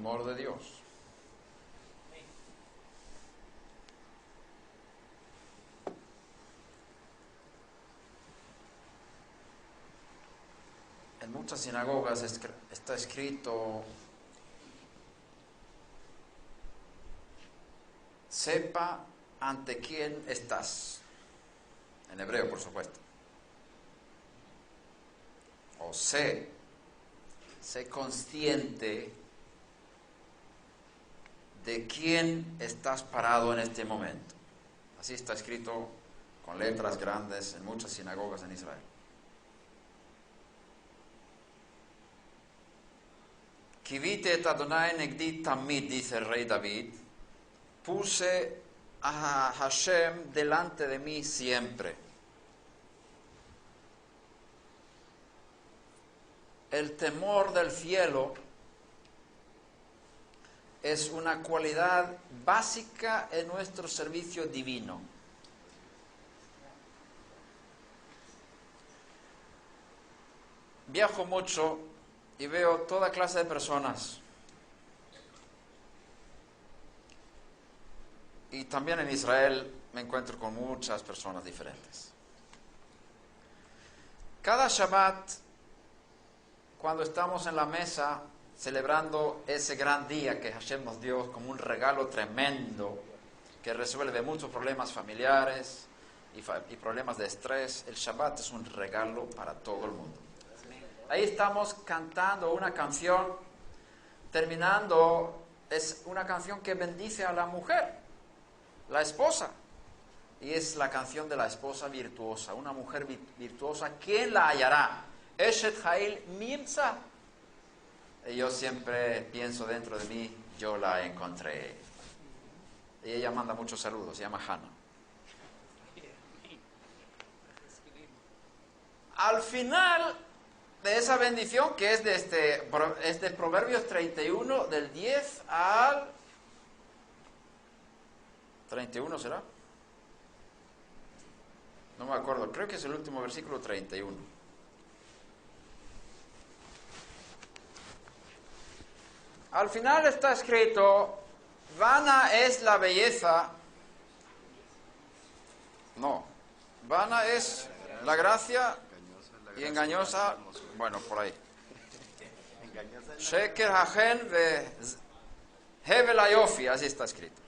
temor de Dios. En muchas sinagogas está escrito: sepa ante quién estás. En hebreo, por supuesto. O sé consciente de quién estás parado en este momento. Así está escrito con letras grandes en muchas sinagogas en Israel. Kivite et Adonai negdi tamid, dice el rey David, puse a Hashem delante de mí siempre. El temor del cielo es una cualidad básica en nuestro servicio divino. Viajo mucho y veo toda clase de personas. Y también en Israel me encuentro con muchas personas diferentes. Cada Shabbat, cuando estamos en la mesa celebrando ese gran día que Hashem nos dio como un regalo tremendo que resuelve muchos problemas familiares y problemas de estrés, el Shabbat es un regalo para todo el mundo. Ahí estamos cantando una canción, terminando, es una canción que bendice a la mujer, la esposa. Y es la canción de la esposa virtuosa, una mujer virtuosa. ¿Quién la hallará? Eshet Hail Mirza. Y yo siempre pienso dentro de mí, yo la encontré. Y ella manda muchos saludos, se llama Hannah. Al final de esa bendición, que es de Proverbios 31, del 10 al 31, ¿será? No me acuerdo, creo que es el último versículo, 31. Al final está escrito: vana es la belleza. No, vana es la gracia y engañosa, bueno, por ahí. Sheker hagen ve hevel hayofi, así está escrito.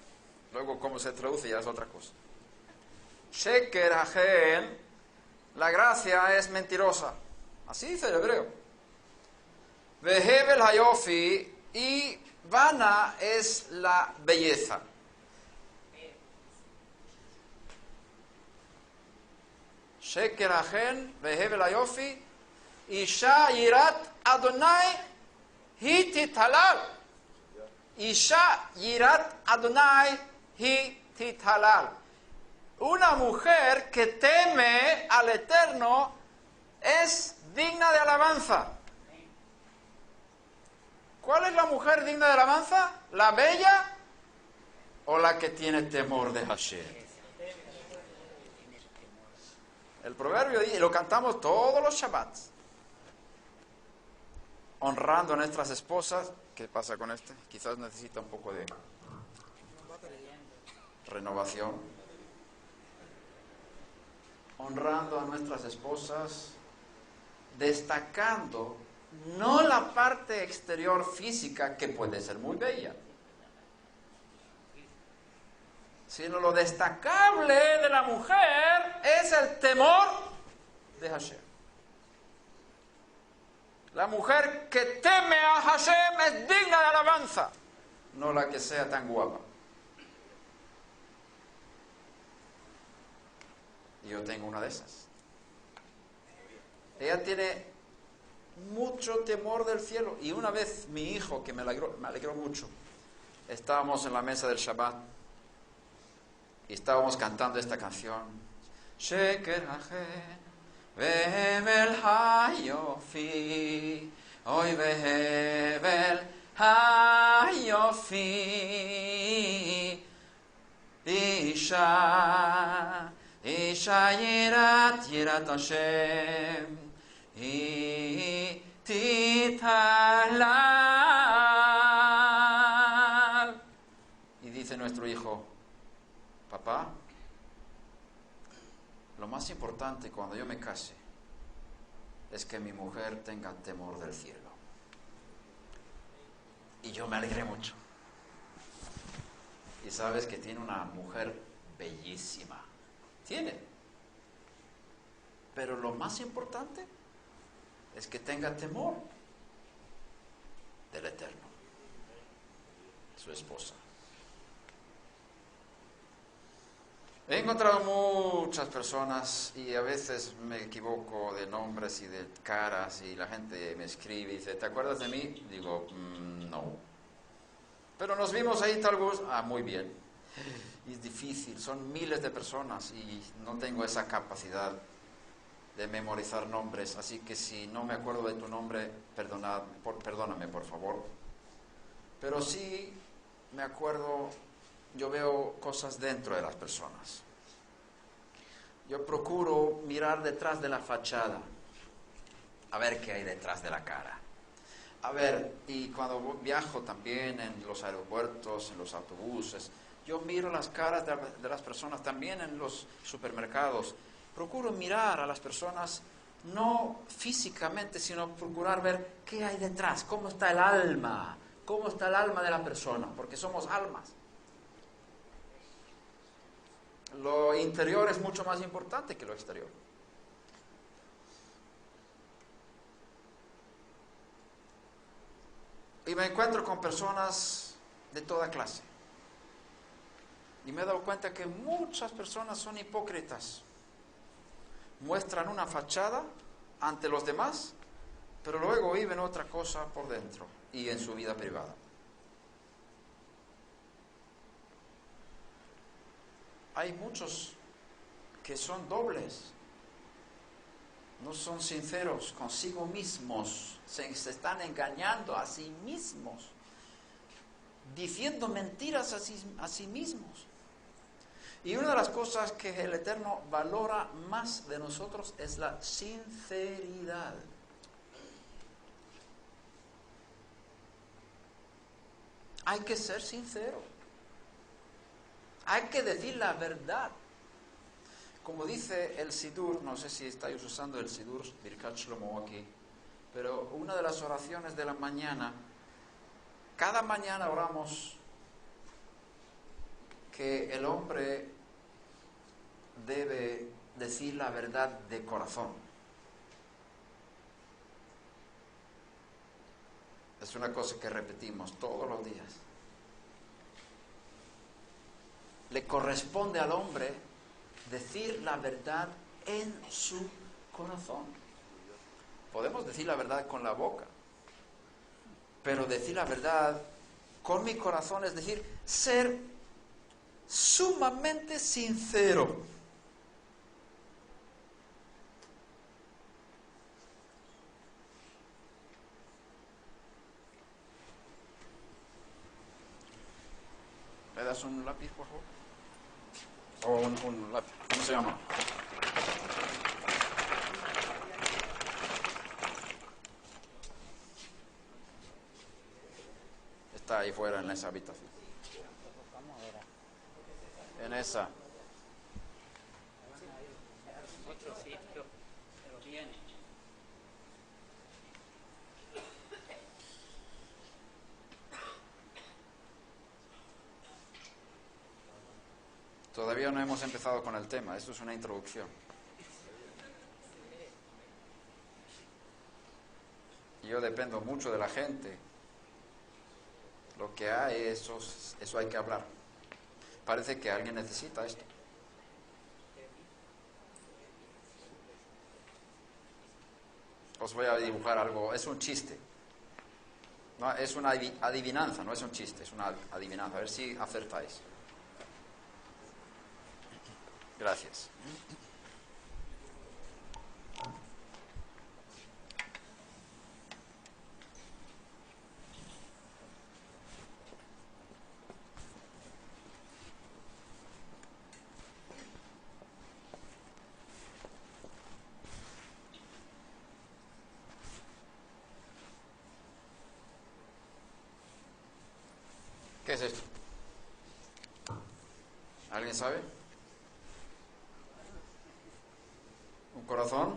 Luego, cómo se traduce ya es otra cosa. Sheker hagen, la gracia es mentirosa. Así dice el hebreo. Ve hevel hayofi, y vana es la belleza. Sheker hagen ve hevel hayofi, isha yirat Adonai hi tithalal. Isha yirat Adonai hi tithalal. Una mujer que teme al Eterno es digna de alabanza. ¿Cuál es la mujer digna de alabanza? ¿La bella o la que tiene temor de Hashem? El proverbio dice, y lo cantamos todos los Shabbats, honrando a nuestras esposas. ¿Qué pasa con este? Quizás necesita un poco de renovación. Honrando a nuestras esposas, destacando no la parte exterior física, que puede ser muy bella, sino lo destacable de la mujer es el temor de Hashem. La mujer que teme a Hashem es digna de alabanza, no la que sea tan guapa. Y yo tengo una de esas. Ella tiene mucho temor del cielo. Y una vez mi hijo, que me alegró mucho, estábamos en la mesa del Shabbat y estábamos cantando esta canción. Sheker hagen vehevel hayofi, oy vehevel hayofi, isha yirat Hashem hi tithalal. nuestro hijo: papá, lo más importante cuando yo me case es que mi mujer tenga temor del cielo. Y yo me alegré mucho. Y sabes que tiene una mujer bellísima. Tiene. Pero lo más importante es que tenga temor del Eterno, su esposa. He encontrado muchas personas y a veces me equivoco de nombres y de caras y la gente me escribe y dice: ¿te acuerdas de mí? Digo, no. Pero nos vimos ahí tal vez. Muy bien. Y es difícil, son miles de personas y no tengo esa capacidad de memorizar nombres, así que si no me acuerdo de tu nombre, perdóname por favor. Pero sí me acuerdo, yo veo cosas dentro de las personas. Yo procuro mirar detrás de la fachada, a ver qué hay detrás de la cara. A ver, y cuando viajo también en los aeropuertos, en los autobuses, yo miro las caras de las personas, también en los supermercados. Procuro mirar a las personas, no físicamente, sino procurar ver qué hay detrás, cómo está el alma de la persona, porque somos almas. Lo interior es mucho más importante que lo exterior. Y me encuentro con personas de toda clase. Y me he dado cuenta que muchas personas son hipócritas. Muestran una fachada ante los demás, pero luego viven otra cosa por dentro y en su vida privada. Hay muchos que son dobles, no son sinceros consigo mismos, se están engañando a sí mismos, diciendo mentiras a sí mismos. Y una de las cosas que el Eterno valora más de nosotros es la sinceridad. Hay que ser sincero. Hay que decir la verdad. Como dice el Sidur, no sé si estáis usando el Sidur Birkat Shlomo aquí, pero una de las oraciones de la mañana, cada mañana oramos que el hombre debe decir la verdad de corazón. Es una cosa que repetimos todos los días. Le corresponde al hombre decir la verdad en su corazón. Podemos decir la verdad con la boca, pero decir la verdad con mi corazón es decir, ser sumamente sincero. ¿Me das un lápiz, por favor? O un lápiz, ¿cómo se llama? Está ahí fuera en esa habitación. En esa. Todavía no hemos empezado con el tema, esto es una introducción. Yo dependo mucho de la gente. Lo que hay, eso hay que hablar. Parece que alguien necesita esto. Os voy a dibujar algo, es un chiste. No, es una adivinanza, no es un chiste, es una adivinanza. A ver si acertáis. Gracias. ¿Qué es esto? ¿Alguien sabe? ¿Un corazón?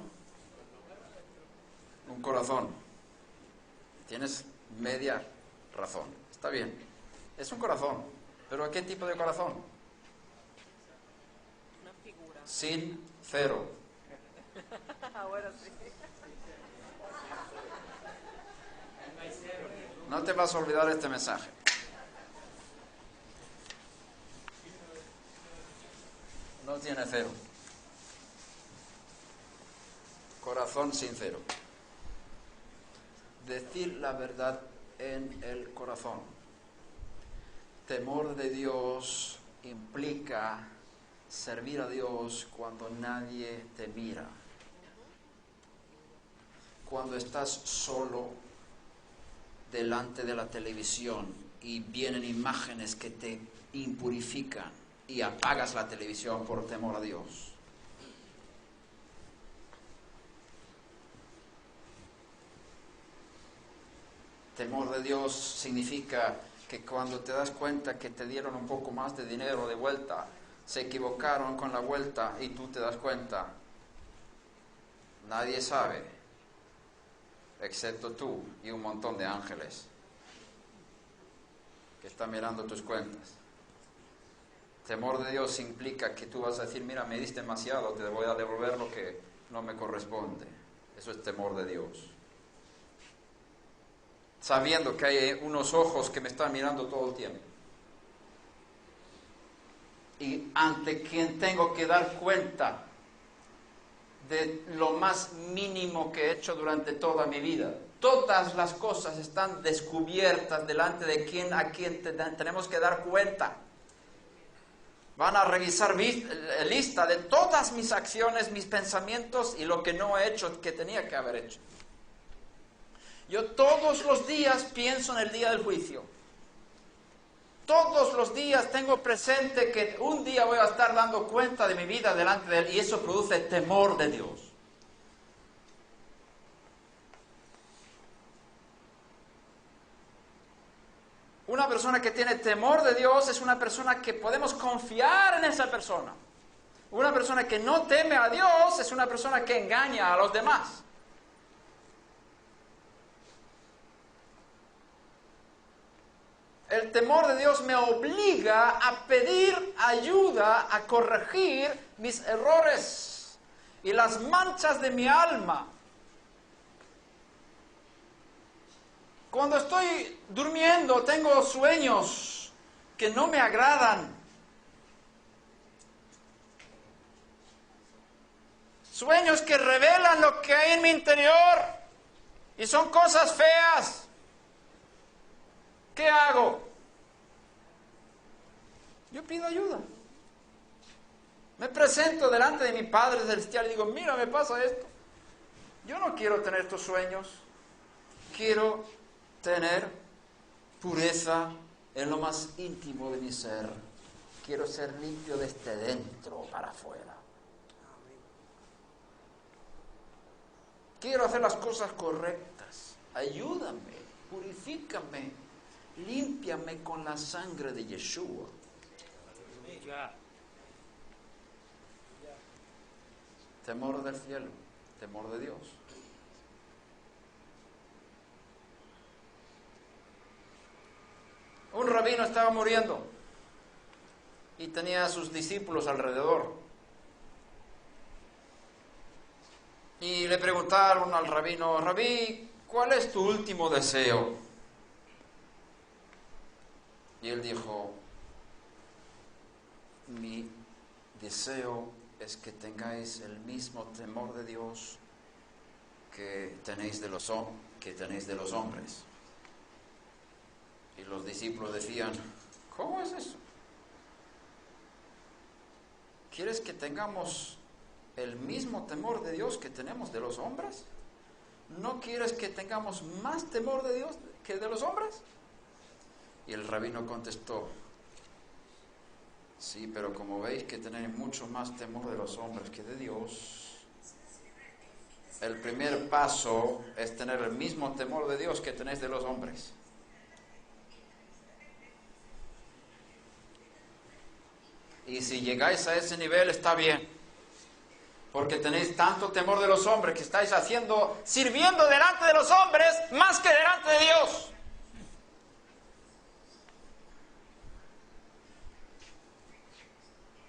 Un corazón. Tienes media razón. Está bien. Es un corazón. ¿Pero qué tipo de corazón? Una figura. Sincero. Ahora sí. No te vas a olvidar este mensaje. No tiene cero. Corazón sincero. Decir la verdad en el corazón. Temor de Dios implica servir a Dios cuando nadie te mira. Cuando estás solo delante de la televisión y vienen imágenes que te impurifican y apagas la televisión por temor a Dios. Temor de Dios significa que cuando te das cuenta que te dieron un poco más de dinero de vuelta, se equivocaron con la vuelta y tú te das cuenta, nadie sabe, excepto tú y un montón de ángeles que están mirando tus cuentas. Temor de Dios implica que tú vas a decir, mira, me diste demasiado, te voy a devolver lo que no me corresponde. Eso es temor de Dios. Sabiendo que hay unos ojos que me están mirando todo el tiempo. Y ante quien tengo que dar cuenta de lo más mínimo que he hecho durante toda mi vida. Todas las cosas están descubiertas delante de a quien tenemos que dar cuenta. Van a revisar lista de todas mis acciones, mis pensamientos y lo que no he hecho, que tenía que haber hecho. Yo todos los días pienso en el día del juicio. Todos los días tengo presente que un día voy a estar dando cuenta de mi vida delante de Él y eso produce temor de Dios. Una persona que tiene temor de Dios es una persona que podemos confiar en esa persona. Una persona que no teme a Dios es una persona que engaña a los demás. El temor de Dios me obliga a pedir ayuda, a corregir mis errores y las manchas de mi alma. Cuando estoy durmiendo, tengo sueños que no me agradan. Sueños que revelan lo que hay en mi interior y son cosas feas. ¿Qué hago? Yo pido ayuda. Me presento delante de mi Padre Celestial y digo, mira, me pasa esto. Yo no quiero tener estos sueños. Quiero tener pureza en lo más íntimo de mi ser. Quiero ser limpio desde dentro para afuera. Quiero hacer las cosas correctas. Ayúdame, purifícame. Límpiame con la sangre de Yeshua. Temor del cielo, temor de Dios. Un rabino estaba muriendo y tenía a sus discípulos alrededor. Y le preguntaron al rabino, Rabí, ¿cuál es tu último deseo? Y él dijo, mi deseo es que tengáis el mismo temor de Dios que tenéis de los hombres. Y los discípulos decían, ¿cómo es eso? ¿Quieres que tengamos el mismo temor de Dios que tenemos de los hombres? ¿No quieres que tengamos más temor de Dios que de los hombres? Y el rabino contestó, sí, pero como veis que tenéis mucho más temor de los hombres que de Dios, el primer paso es tener el mismo temor de Dios que tenéis de los hombres. Y si llegáis a ese nivel está bien, porque tenéis tanto temor de los hombres que estáis sirviendo delante de los hombres más que delante de Dios.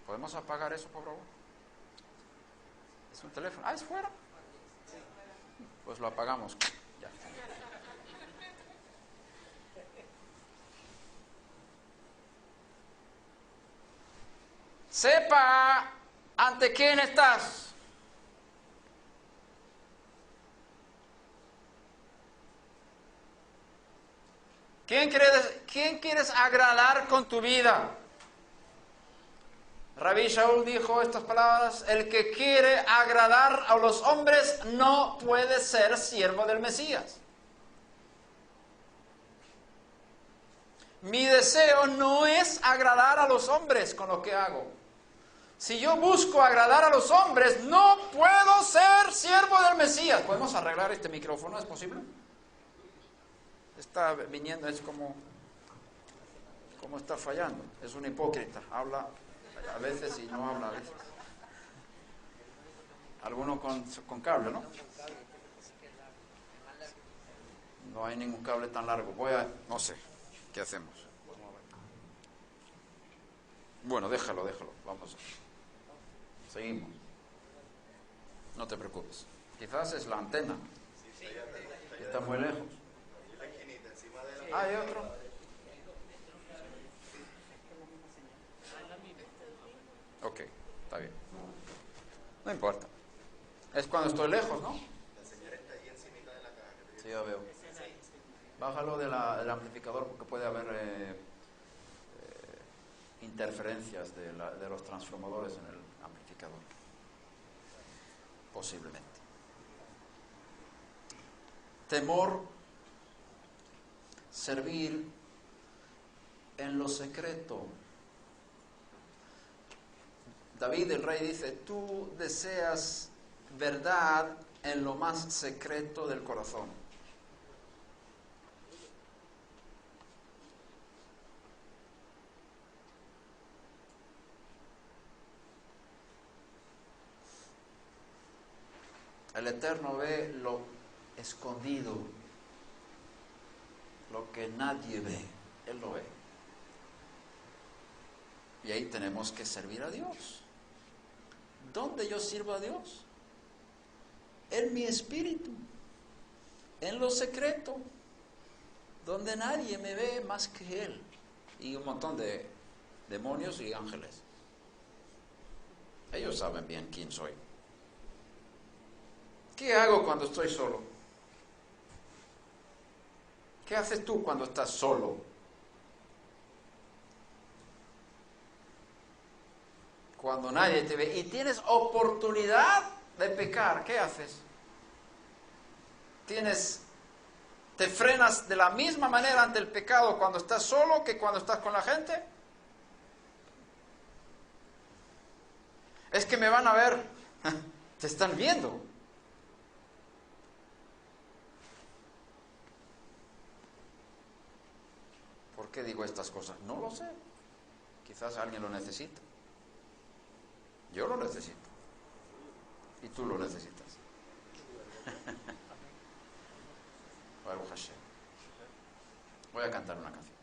¿Podemos apagar eso, por favor? ¿Es un teléfono? Ah, ¿es fuera? Pues lo apagamos. Ya. Sepa ante quién estás. ¿Quién quieres agradar con tu vida? Rabí Shaul dijo estas palabras: el que quiere agradar a los hombres no puede ser siervo del Mesías. Mi deseo no es agradar a los hombres con lo que hago. Si yo busco agradar a los hombres, no puedo ser siervo del Mesías. ¿Podemos arreglar este micrófono? ¿Es posible? Está viniendo, es como está fallando. Es un hipócrita. Habla a veces y no habla a veces. Alguno con cable, ¿no? No hay ningún cable tan largo. No sé. ¿Qué hacemos? Bueno, déjalo. Vamos. Seguimos. No te preocupes. Quizás es la antena. Está muy lejos. ¿Hay otro? Ok, está bien. No importa. Es cuando estoy lejos, ¿no? Sí, ya veo. Bájalo del amplificador porque puede haber interferencias de los transformadores en el amplificador. Posiblemente. Temor, servir en lo secreto. David el rey dice: tú deseas verdad en lo más secreto del corazón. El Eterno ve lo escondido, lo que nadie ve, Él lo ve. Y ahí tenemos que servir a Dios. ¿Dónde yo sirvo a Dios? En mi espíritu, en lo secreto, donde nadie me ve más que Él. Y un montón de demonios y ángeles. Ellos saben bien quién soy. ¿Qué hago cuando estoy solo? ¿Qué haces tú cuando estás solo? Cuando nadie te ve y tienes oportunidad de pecar, ¿qué haces? ¿Te frenas de la misma manera ante el pecado cuando estás solo que cuando estás con la gente? Es que me van a ver, te están viendo. ¿Por qué digo estas cosas? No lo sé. Quizás alguien lo necesita. Yo lo necesito. Y tú lo necesitas. Baruch Hashem. Voy a cantar una canción.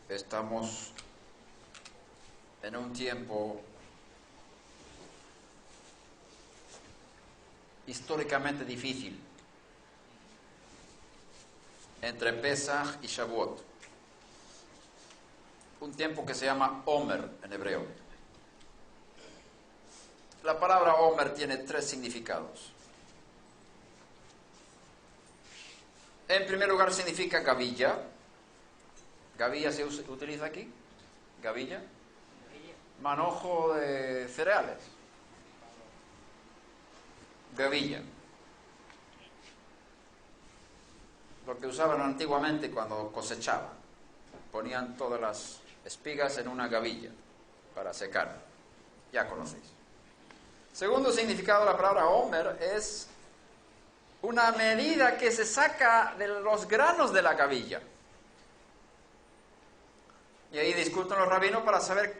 Estamos en un tiempo históricamente difícil entre Pesach y Shavuot. Un tiempo que se llama Omer en hebreo. La palabra Omer tiene 3 significados. En primer lugar significa gavilla. ¿Gavilla se utiliza aquí? ¿Gavilla? Manojo de cereales. Gavilla. Lo que usaban antiguamente cuando cosechaban. Ponían todas las espigas en una gavilla. para secar. Ya conocéis. Segundo significado de la palabra homer es una medida que se saca de los granos de la gavilla. Y ahí discuten los rabinos para saber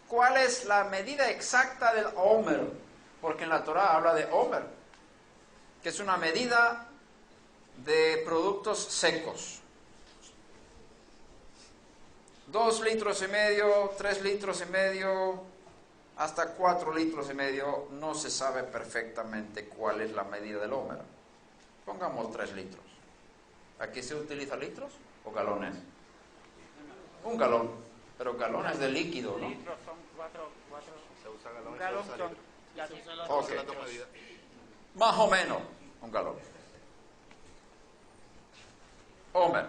cuál es la medida exacta del homer, porque en la Torah habla de homer, que es una medida de productos secos. 2,5 litros, 3,5 litros, hasta 4,5 litros, no se sabe perfectamente cuál es la medida del homer. Pongamos 3 litros. ¿Aquí se utiliza litros o galones? Un galón, pero galones de líquido, ¿no? Litros son 4. Se usa galón y Galón se usa son. litro. Ya Se sí. usa las Ok. dos medidas. Más o menos un galón. Homer.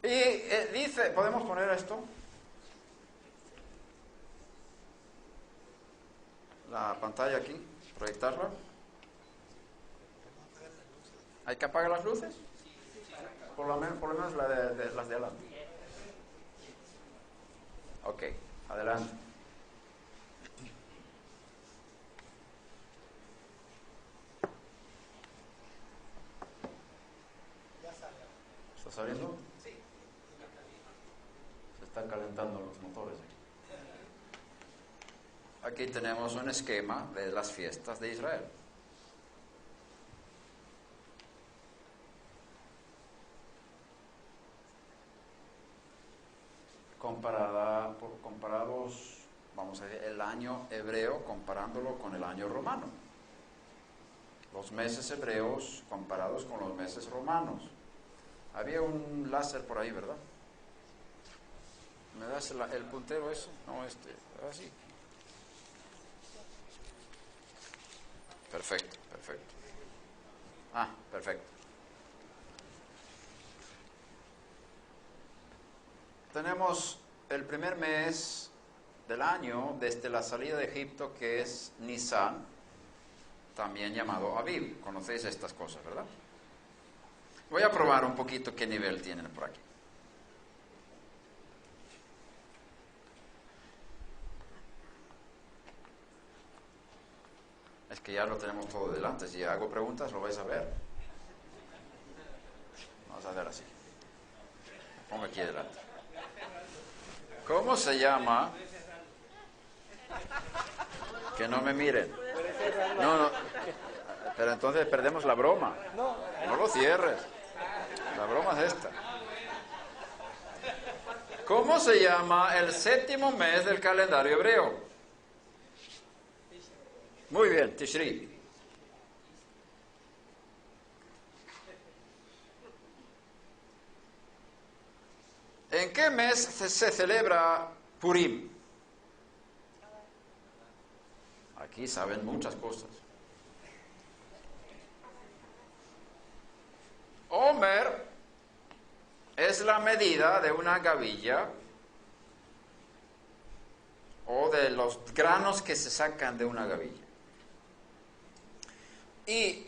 Y dice, ¿podemos poner esto? La pantalla aquí, proyectarla. ¿Hay que apagar las luces? Por lo menos las de adelante. Ok, adelante. ¿Está saliendo? Sí. Se están calentando los motores. Aquí tenemos un esquema de las fiestas de Israel. Comparados, vamos a decir, el año hebreo comparándolo con el año romano. Los meses hebreos comparados con los meses romanos. Había un láser por ahí, ¿verdad? ¿Me das el puntero eso? No, así. Perfecto. Perfecto. Tenemos el primer mes del año desde la salida de Egipto, que es Nisan, también llamado Aviv. Conocéis estas cosas, ¿verdad? Voy a probar un poquito qué nivel tienen por aquí. Es que ya lo tenemos todo delante. Si hago preguntas, lo vais a ver. Vamos a hacer así. Me pongo aquí delante. ¿Cómo se llama? Que no me miren. No. Pero entonces perdemos la broma. No lo cierres. La broma es esta. ¿Cómo se llama el séptimo mes del calendario hebreo? Muy bien, Tishri. ¿En qué mes se celebra Purim? Aquí saben muchas cosas. Homer es la medida de una gavilla o de los granos que se sacan de una gavilla. Y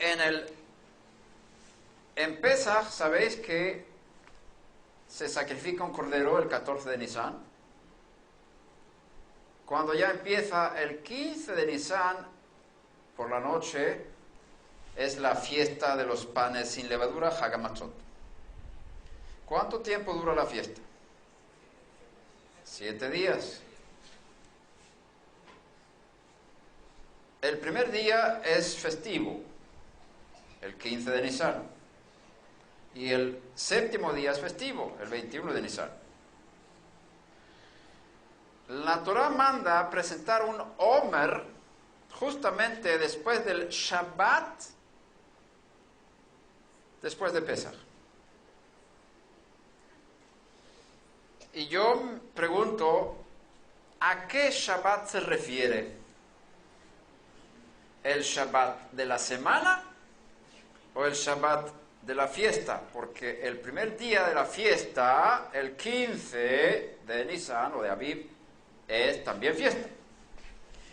en Pesaj, ¿sabéis que se sacrifica un cordero el 14 de Nisan? Cuando ya empieza el 15 de Nisan, por la noche, es la fiesta de los panes sin levadura, Hag HaMatzot. ¿Cuánto tiempo dura la fiesta? 7 días. El primer día es festivo, el 15 de Nisan. Y el séptimo día es festivo, el 21 de Nisan. La Torah manda presentar un Homer justamente después del Shabbat, después de Pesaj. Y yo pregunto, ¿a qué Shabbat se refiere? ¿El Shabbat de la semana o el Shabbat de la fiesta? Porque el primer día de la fiesta, el 15 de Nisan o de Aviv, es también fiesta.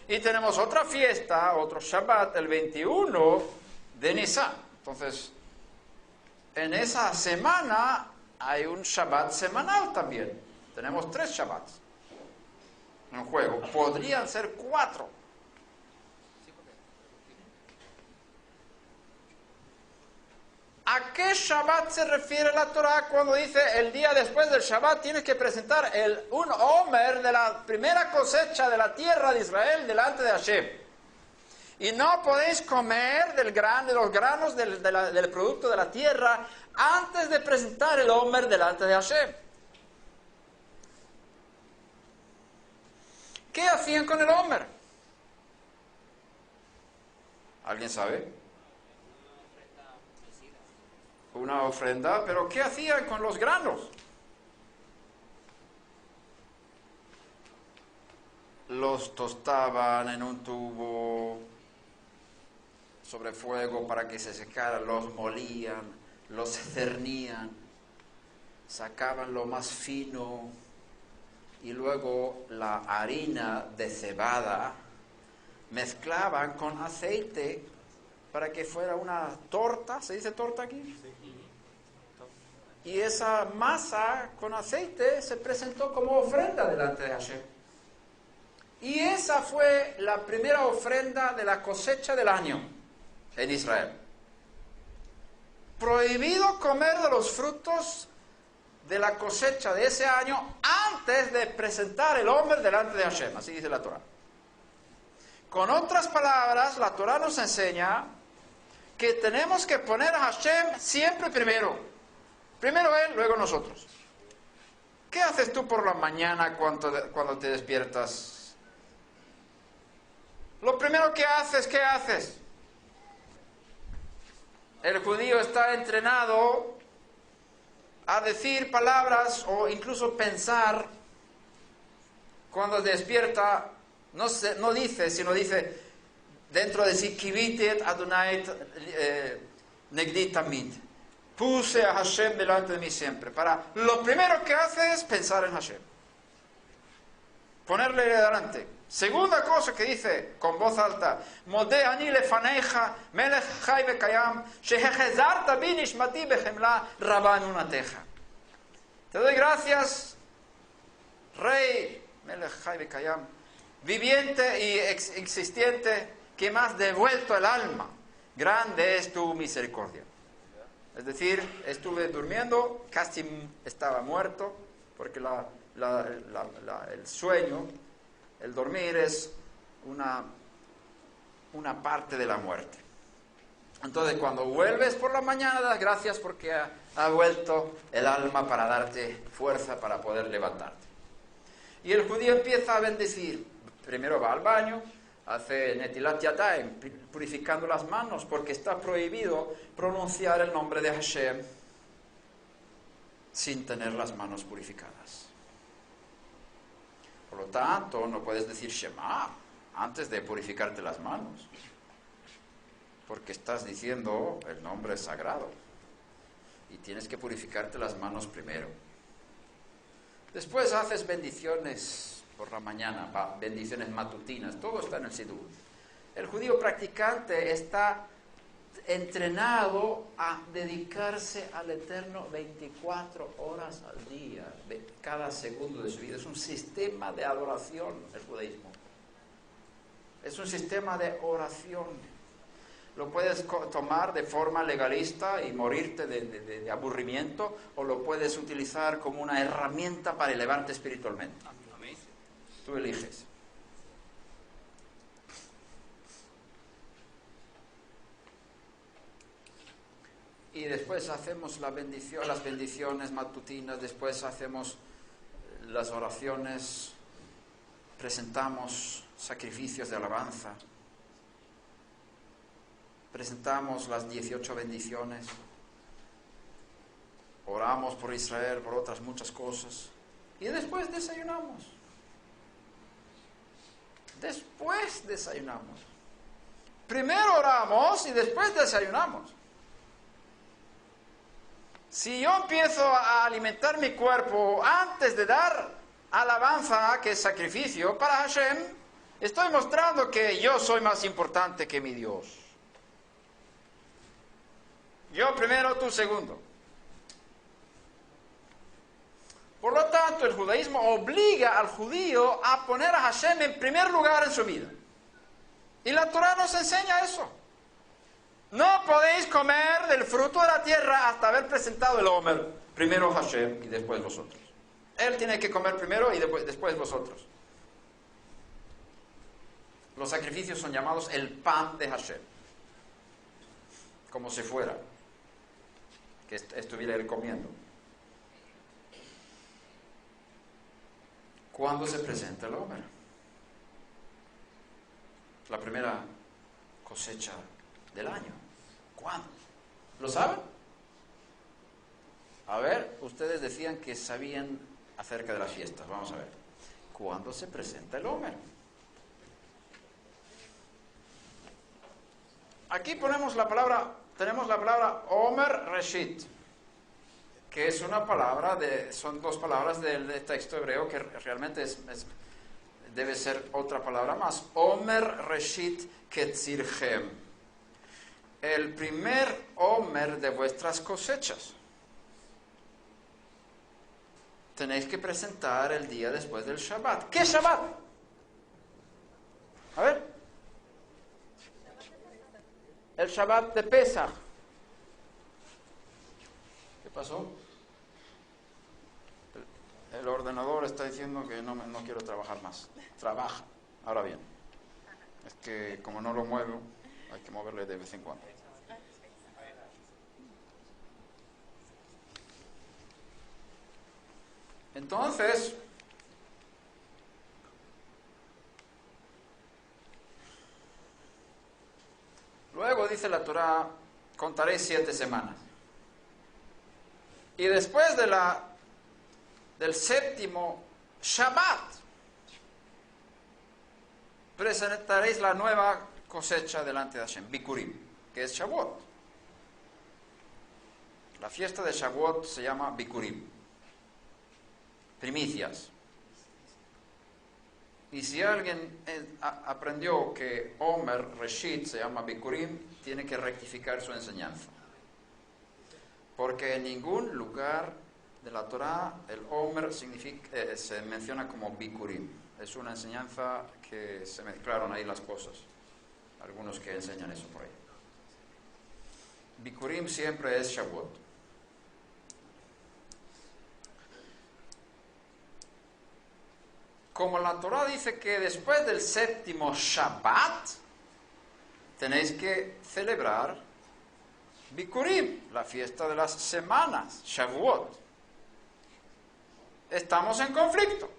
Y tenemos otra fiesta, otro Shabbat, el 21 de Nisan. Entonces, en esa semana hay un Shabbat semanal también. Tenemos 3 Shabbats en juego. Podrían ser 4. ¿A qué Shabbat se refiere la Torah cuando dice el día después del Shabbat tienes que presentar un Omer de la primera cosecha de la tierra de Israel delante de Hashem? Y no podéis comer de los granos del producto de la tierra antes de presentar el Omer delante de Hashem. ¿Qué hacían con el Omer? ¿Alguien sabe? Una ofrenda, pero ¿qué hacían con los granos? Los tostaban en un tubo sobre fuego para que se secaran, los molían, los cernían, sacaban lo más fino y luego la harina de cebada mezclaban con aceite para que fuera una torta. ¿Se dice torta aquí? Y esa masa con aceite se presentó como ofrenda delante de Hashem. Y esa fue la primera ofrenda de la cosecha del año en Israel. Prohibido comer de los frutos de la cosecha de ese año antes de presentar el Omer delante de Hashem. Así dice la Torah. Con otras palabras, la Torah nos enseña que tenemos que poner a Hashem siempre primero. Primero Él, luego nosotros. ¿Qué haces tú por la mañana cuando te despiertas? Lo primero que haces, ¿qué haces? El judío está entrenado a decir palabras o incluso pensar cuando despierta. No dice, sino dice dentro de sí, Kivitet Adonai Negdi Tamid. Puse a Hashem delante de mí siempre. Lo primero que hace es pensar en Hashem. Ponerle delante. Segunda cosa que dice con voz alta, Modeh ani lefaneja, melech chai vekayam, shehechezarta bi nishmati bechemla rabban unateja. Te doy gracias, Rey, melech chai vekayam, viviente y existente, que me has devuelto el alma. Grande es tu misericordia. Es decir, estuve durmiendo, casi estaba muerto, porque el sueño, el dormir es una parte de la muerte. Entonces, cuando vuelves por la mañana, das gracias porque ha vuelto el alma para darte fuerza para poder levantarte. Y el judío empieza a bendecir. Primero va al baño, hace Netilat Yadayim, purificando las manos, porque está prohibido pronunciar el nombre de Hashem sin tener las manos purificadas. Por lo tanto, no puedes decir Shema antes de purificarte las manos, porque estás diciendo el nombre sagrado y tienes que purificarte las manos primero. Después haces bendiciones por la mañana, bendiciones matutinas, todo está en el Sidur. El judío practicante está entrenado a dedicarse al Eterno 24 horas al día, cada segundo de su vida. Es un sistema de adoración el judaísmo. Es un sistema de oración. Lo puedes tomar de forma legalista y morirte de aburrimiento, o lo puedes utilizar como una herramienta para elevarte espiritualmente. Tú eliges. Y después hacemos las bendiciones matutinas, después hacemos las oraciones, presentamos sacrificios de alabanza, presentamos las 18 bendiciones, oramos por Israel, por otras muchas cosas, y después desayunamos. Después desayunamos. Primero oramos y después desayunamos. Si yo empiezo a alimentar mi cuerpo antes de dar alabanza, que es sacrificio para Hashem, estoy mostrando que yo soy más importante que mi Dios. Yo primero, tú segundo. Por lo tanto, el judaísmo obliga al judío a poner a Hashem en primer lugar en su vida. Y la Torah nos enseña eso. No podéis comer del fruto de la tierra hasta haber presentado el Omer. Primero Hashem y después vosotros. Él tiene que comer primero y después vosotros. Los sacrificios son llamados el pan de Hashem. Como si fuera que estuviera él comiendo. ¿Cuándo se presenta el Omer? La primera cosecha del año. ¿Cuándo? ¿Lo saben? A ver, ustedes decían que sabían acerca de las fiestas. Vamos a ver. ¿Cuándo se presenta el Omer? Aquí tenemos la palabra Omer Reshit, que es una palabra son dos palabras del texto hebreo que realmente debe ser otra palabra más. Omer Reshit Ketzirchem. El primer Omer de vuestras cosechas. Tenéis que presentar el día después del Shabbat. ¿Qué Shabbat? A ver. El Shabbat de Pesach. ¿Qué pasó? El ordenador está diciendo que no quiero trabajar más. Trabaja. Ahora bien, es que como no lo muevo, hay que moverle de vez en cuando. Entonces, luego dice la Torah, contaréis 7 semanas. Y después del séptimo Shabbat, presentaréis la nueva cosecha delante de Hashem, Bikurim, que es Shavuot. La fiesta de Shavuot se llama Bikurim, primicias. Y si alguien aprendió que Omer Reshit se llama Bikurim, tiene que rectificar su enseñanza. Porque en ningún lugar de la Torah el Omer se menciona como Bikurim. Es una enseñanza que se mezclaron ahí las cosas. Algunos que enseñan eso por ahí. Bikurim siempre es Shavuot. Como la Torah dice que después del séptimo Shabbat tenéis que celebrar Bikurim, la fiesta de las semanas, Shavuot. Estamos en conflicto.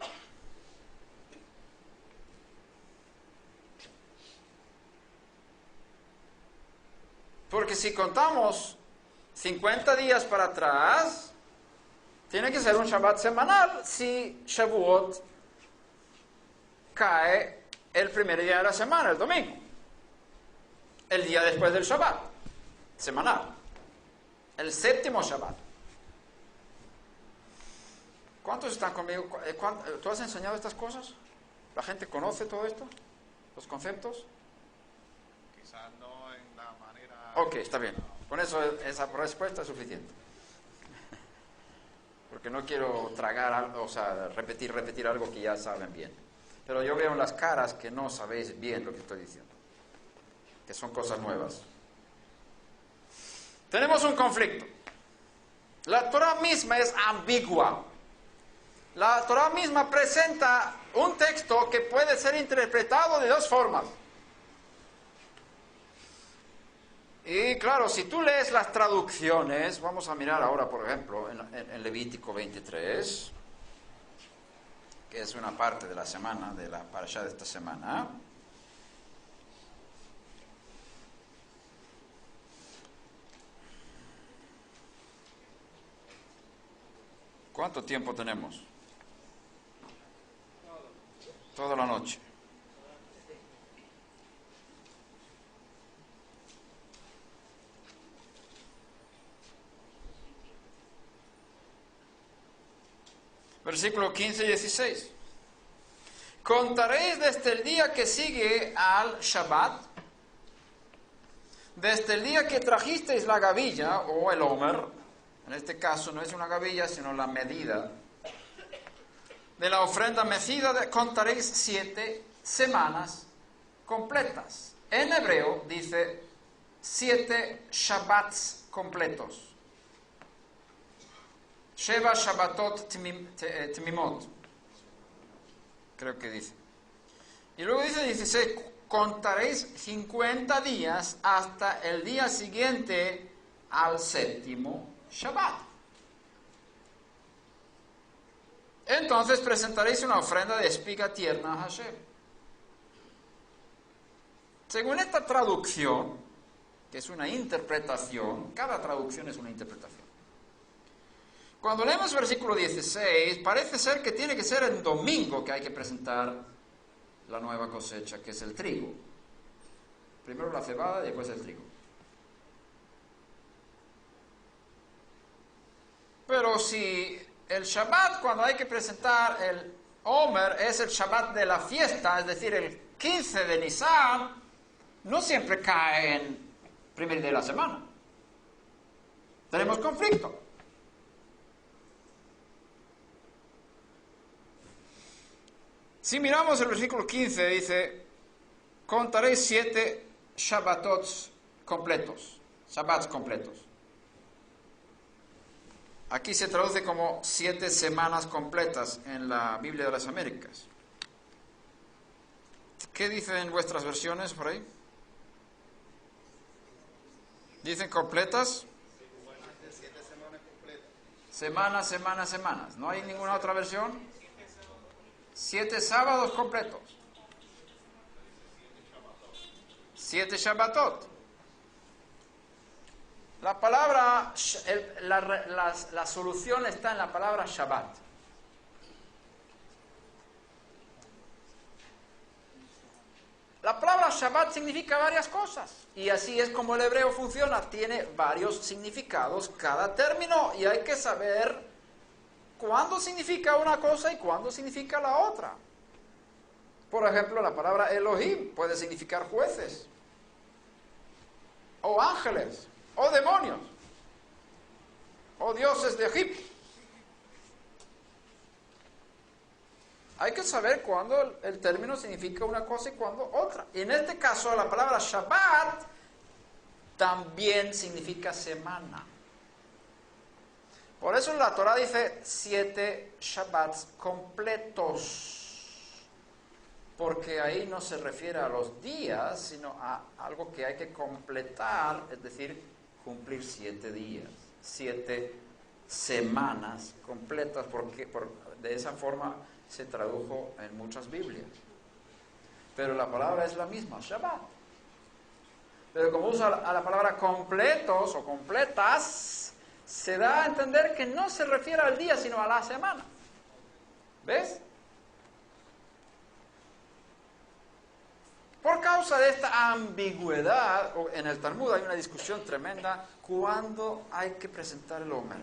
Porque si contamos 50 días para atrás, tiene que ser un Shabbat semanal si Shavuot cae el primer día de la semana, el domingo. El día después del Shabbat, semanal. El séptimo Shabbat. ¿Cuántos están conmigo? ¿Tú has enseñado estas cosas? ¿La gente conoce todo esto? ¿Los conceptos? Quizás no en la manera... Ok, está bien. Con eso esa respuesta es suficiente. Porque no quiero tragar algo, o sea, repetir algo que ya saben bien. Pero yo veo en las caras que no sabéis bien lo que estoy diciendo. Que son cosas nuevas. Tenemos un conflicto. La Torah misma es ambigua. La Torah misma presenta un texto que puede ser interpretado de dos formas. Y claro, si tú lees las traducciones, vamos a mirar ahora, por ejemplo, en Levítico 23, que es una parte de la semana, de la parashá de esta semana. ¿Cuánto tiempo tenemos? Toda la noche. Versículo 15 y 16. Contaréis desde el día que sigue al Shabbat, desde el día que trajisteis la gavilla o el Omer. En este caso no es una gavilla, sino la medida de la ofrenda mecida contaréis 7 semanas completas. En hebreo dice 7 Shabbats completos. Sheva Shabbatot Tmimot. Creo que dice. Y luego dice 16, contaréis 50 días hasta el día siguiente al 7º Shabbat. Entonces presentaréis una ofrenda de espiga tierna a Hashem. Según esta traducción, que es una interpretación, cada traducción es una interpretación. Cuando leemos versículo 16, parece ser que tiene que ser el domingo que hay que presentar la nueva cosecha, que es el trigo. Primero la cebada y después el trigo. Pero si el Shabbat, cuando hay que presentar el Omer, es el Shabbat de la fiesta, es decir, el 15 de Nisan, no siempre cae en primer día de la semana. Tenemos conflicto. Si miramos el versículo 15, dice, contaréis 7 Shabbatots completos, Shabbats completos. Aquí se traduce como 7 semanas completas en la Biblia de las Américas. ¿Qué dicen en vuestras versiones por ahí? ¿Dicen completas? Semanas. ¿No hay ninguna otra versión? 7 sábados completos. 7 Shabbatot. La palabra, la solución está en la palabra Shabbat. La palabra Shabbat significa varias cosas. Y así es como el hebreo funciona. Tiene varios significados cada término. Y hay que saber cuándo significa una cosa y cuándo significa la otra. Por ejemplo, la palabra Elohim puede significar jueces, o ángeles, o demonios, o dioses de Egipto. Hay que saber cuándo el término significa una cosa y cuándo otra. Y en este caso, la palabra Shabbat también significa semana. Por eso la Torah dice 7 Shabbats completos. Porque ahí no se refiere a los días, sino a algo que hay que completar, es decir, cumplir 7 días, 7 semanas completas, porque de esa forma se tradujo en muchas Biblias. Pero la palabra es la misma, Shabbat. Pero como usa la palabra completos o completas, se da a entender que no se refiere al día, sino a la semana. ¿Ves? Por causa de esta ambigüedad, en el Talmud hay una discusión tremenda, ¿cuándo hay que presentar el Omer?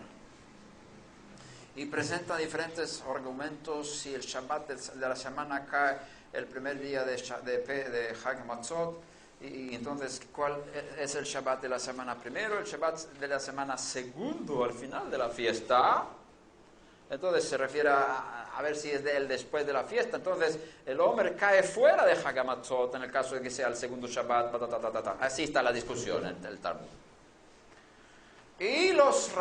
Y presenta diferentes argumentos, si el Shabbat de la semana cae el primer día de Hag Matzot, y entonces, ¿cuál es el Shabbat de la semana primero? El Shabbat de la semana segundo, al final de la fiesta. Entonces se refiere a ver si es el después de la fiesta. Entonces el Omer cae fuera de Hag Matzot en el caso de que sea el segundo Shabbat. Así está la discusión en el Talmud. Y los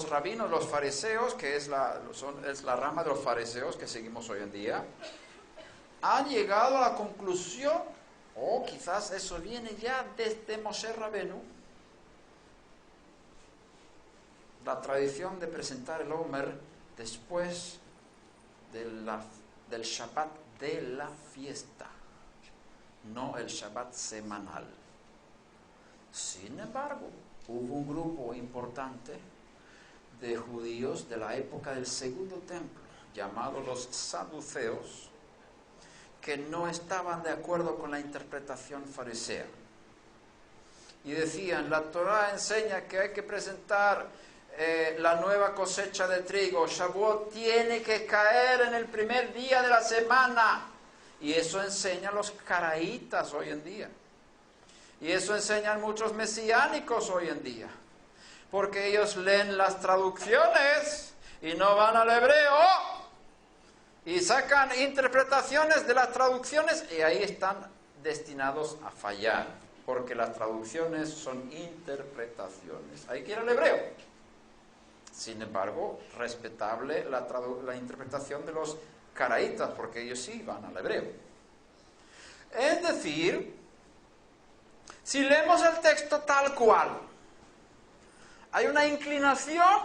rabinos, los fariseos, que es la rama de los fariseos que seguimos hoy en día, han llegado a la conclusión, o quizás eso viene ya desde Moshe Rabenu, la tradición de presentar el Omer después del Shabbat de la fiesta, no el Shabbat semanal. Sin embargo, hubo un grupo importante de judíos de la época del Segundo Templo, llamados los saduceos, que no estaban de acuerdo con la interpretación farisea. Y decían, la Torah enseña que hay que presentar la nueva cosecha de trigo. Shavuot tiene que caer en el primer día de la semana. Y eso enseñan los caraítas hoy en día. Y eso enseñan muchos mesiánicos hoy en día. Porque ellos leen las traducciones y no van al hebreo. Y sacan interpretaciones de las traducciones y ahí están destinados a fallar, porque las traducciones son interpretaciones. Hay que ir al hebreo. Sin embargo, respetable la interpretación de los caraítas, porque ellos sí van al hebreo. Es decir, si leemos el texto tal cual, hay una inclinación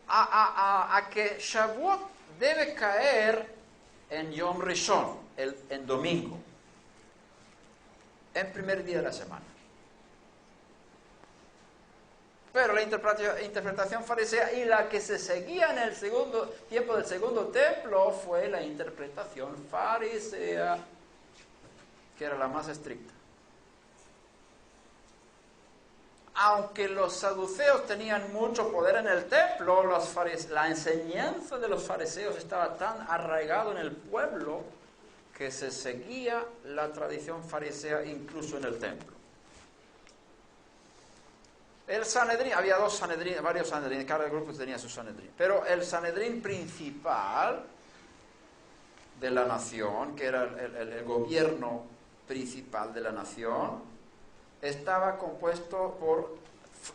a que Shavuot debe caer en Yom Rishon, en domingo, en primer día de la semana. Pero la interpretación farisea y la que se seguía en el segundo tiempo del segundo templo fue la interpretación farisea, que era la más estricta. Aunque los saduceos tenían mucho poder en el templo, la enseñanza de los fariseos estaba tan arraigado en el pueblo que se seguía la tradición farisea incluso en el templo. El Sanedrín, había varios Sanedrín, cada grupo tenía su Sanedrín, pero el Sanedrín principal de la nación, que era el gobierno principal de la nación, estaba compuesto por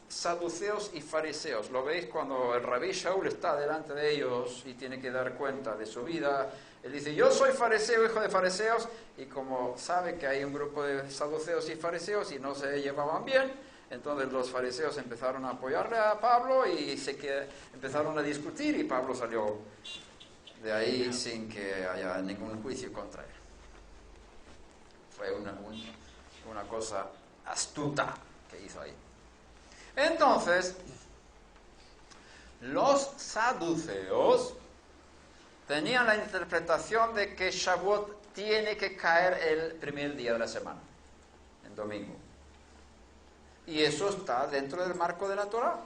saduceos y fariseos. Lo veis cuando el rabí Shaul está delante de ellos y tiene que dar cuenta de su vida. Él dice, yo soy fariseo, hijo de fariseos, y como sabe que hay un grupo de saduceos y fariseos y no se llevaban bien, entonces los fariseos empezaron a apoyarle a Pablo y empezaron a discutir y Pablo salió de ahí sin que haya ningún juicio contra él. Fue una cosa astuta que hizo ahí. Entonces, los saduceos tenían la interpretación de que Shavuot tiene que caer el primer día de la semana, el domingo. Y eso está dentro del marco de la Torá.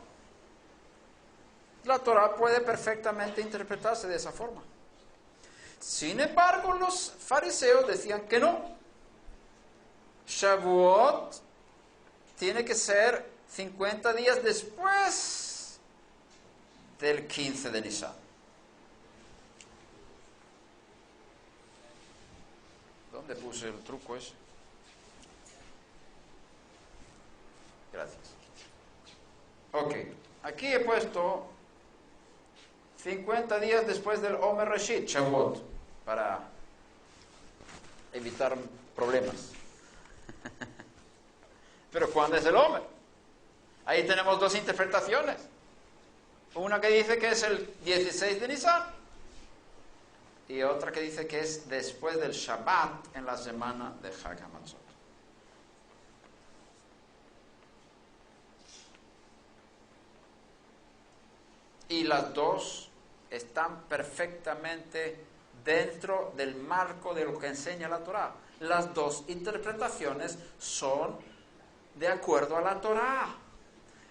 La Torá puede perfectamente interpretarse de esa forma. Sin embargo, los fariseos decían que no. Shavuot tiene que ser 50 días después del 15 de Nisan. ¿Dónde puse el truco ese? Gracias. Ok, aquí he puesto 50 días después del Omer Reshit, Shavuot, para evitar problemas. Pero ¿cuándo es el Omer? Ahí tenemos dos interpretaciones. Una que dice que es el 16 de Nisan y otra que dice que es después del Shabbat en la semana de Chag HaMatzot. Y las dos están perfectamente dentro del marco de lo que enseña la Torá. Las dos interpretaciones son de acuerdo a la Torá.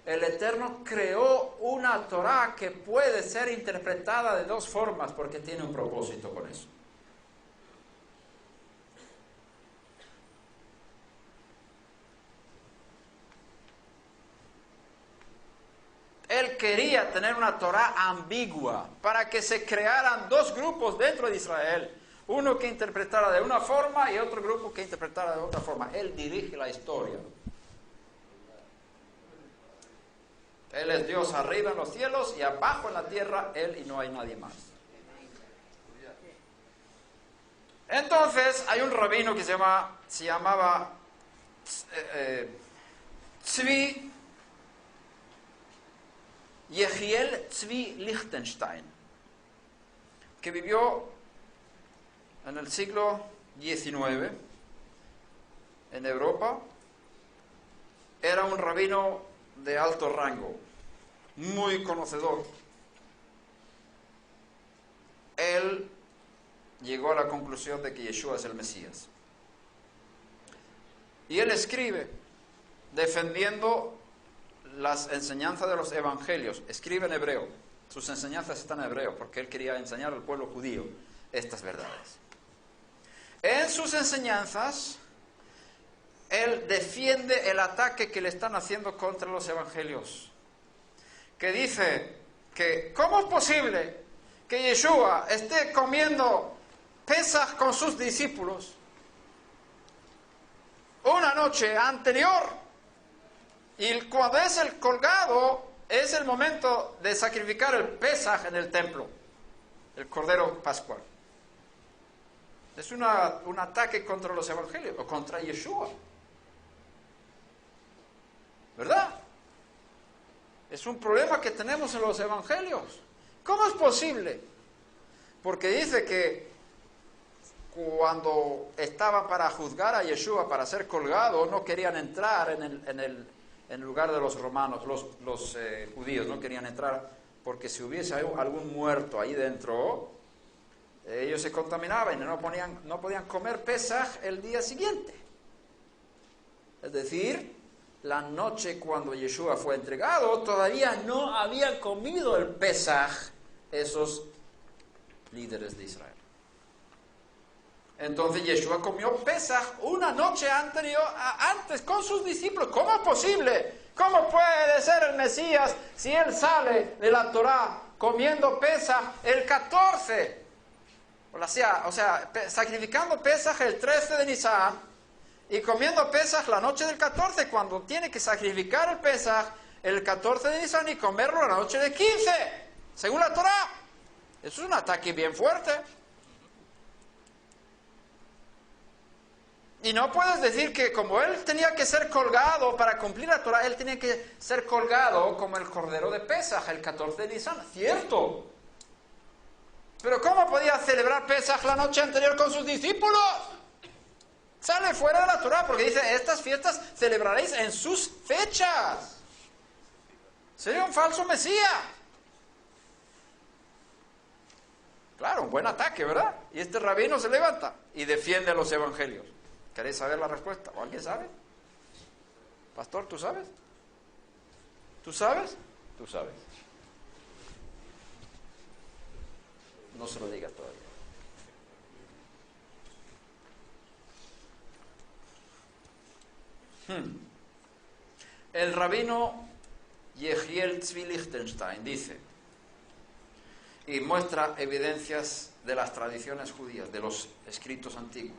El Eterno creó una Torá que puede ser interpretada de dos formas porque tiene un propósito con eso. Él quería tener una Torá ambigua para que se crearan dos grupos dentro de Israel. Uno que interpretara de una forma y otro grupo que interpretara de otra forma. Él dirige la historia. Él es Dios arriba en los cielos y abajo en la tierra, Él y no hay nadie más. Entonces, hay un rabino que se llamaba Tzvi Yehiel Tzvi Lichtenstein, que vivió en el siglo XIX en Europa. Era un rabino de alto rango, muy conocedor. Él llegó a la conclusión de que Yeshua es el Mesías. Y él escribe defendiendo las enseñanzas de los evangelios. Escribe en hebreo. Sus enseñanzas están en hebreo porque él quería enseñar al pueblo judío estas verdades. En sus enseñanzas, él defiende el ataque que le están haciendo contra los evangelios. Que dice que, ¿cómo es posible que Yeshua esté comiendo Pesaj con sus discípulos una noche anterior, y cuando es el colgado es el momento de sacrificar el Pesaj en el templo, el Cordero Pascual. Es un ataque contra los evangelios o contra Yeshua, ¿verdad? Es un problema que tenemos en los evangelios. ¿Cómo es posible? Porque dice que cuando estaban para juzgar a Yeshua, para ser colgado, no querían entrar en el lugar de los romanos, los judíos no querían entrar, porque si hubiese algún muerto ahí dentro, ellos se contaminaban y no podían comer Pesaj el día siguiente. Es decir, la noche cuando Yeshua fue entregado, todavía no habían comido el Pesaj esos líderes de Israel. Entonces Yeshua comió Pesaj una noche antes con sus discípulos. ¿Cómo es posible? ¿Cómo puede ser el Mesías si él sale de la Torá comiendo Pesaj el 14? O sea, sacrificando Pesaj el 13 de Nisan y comiendo Pesaj la noche del 14, cuando tiene que sacrificar el Pesaj el 14 de Nisan y comerlo la noche del 15, según la Torá. Eso es un ataque bien fuerte. Y no puedes decir que como él tenía que ser colgado para cumplir la Torá, él tenía que ser colgado como el Cordero de Pesaj el 14 de Nisan. Cierto. Pero ¿cómo podía celebrar Pesaj la noche anterior con sus discípulos? Sale fuera de la Torá, porque dice, estas fiestas celebraréis en sus fechas. Sería un falso Mesías. Claro, un buen ataque, ¿verdad? Y este rabino se levanta y defiende los evangelios. ¿Queréis saber la respuesta? ¿O alguien sabe? Pastor, ¿tú sabes? ¿Tú sabes? Tú sabes. No se lo digas todavía. El rabino Yehiel Tzvi Lichtenstein dice, y muestra evidencias de las tradiciones judías, de los escritos antiguos,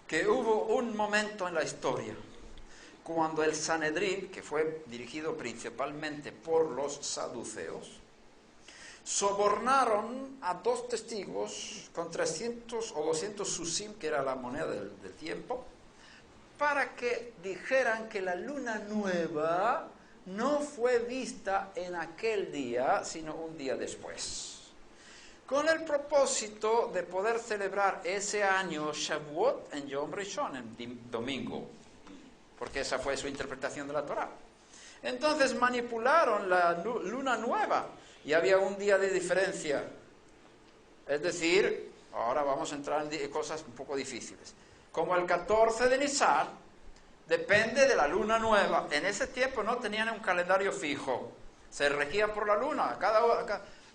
que hubo un momento en la historia cuando el Sanedrín, que fue dirigido principalmente por los saduceos, sobornaron a 2 testigos con 300 o 200 susim, que era la moneda del tiempo, para que dijeran que la luna nueva no fue vista en aquel día, sino un día después, con el propósito de poder celebrar ese año Shavuot en Yom Rishon, en domingo, porque esa fue su interpretación de la Torá. Entonces manipularon la luna nueva y había un día de diferencia. Es decir, ahora vamos a entrar en cosas un poco difíciles. Como el 14 de Nisan depende de la luna nueva. En ese tiempo no tenían un calendario fijo, se regían por la luna.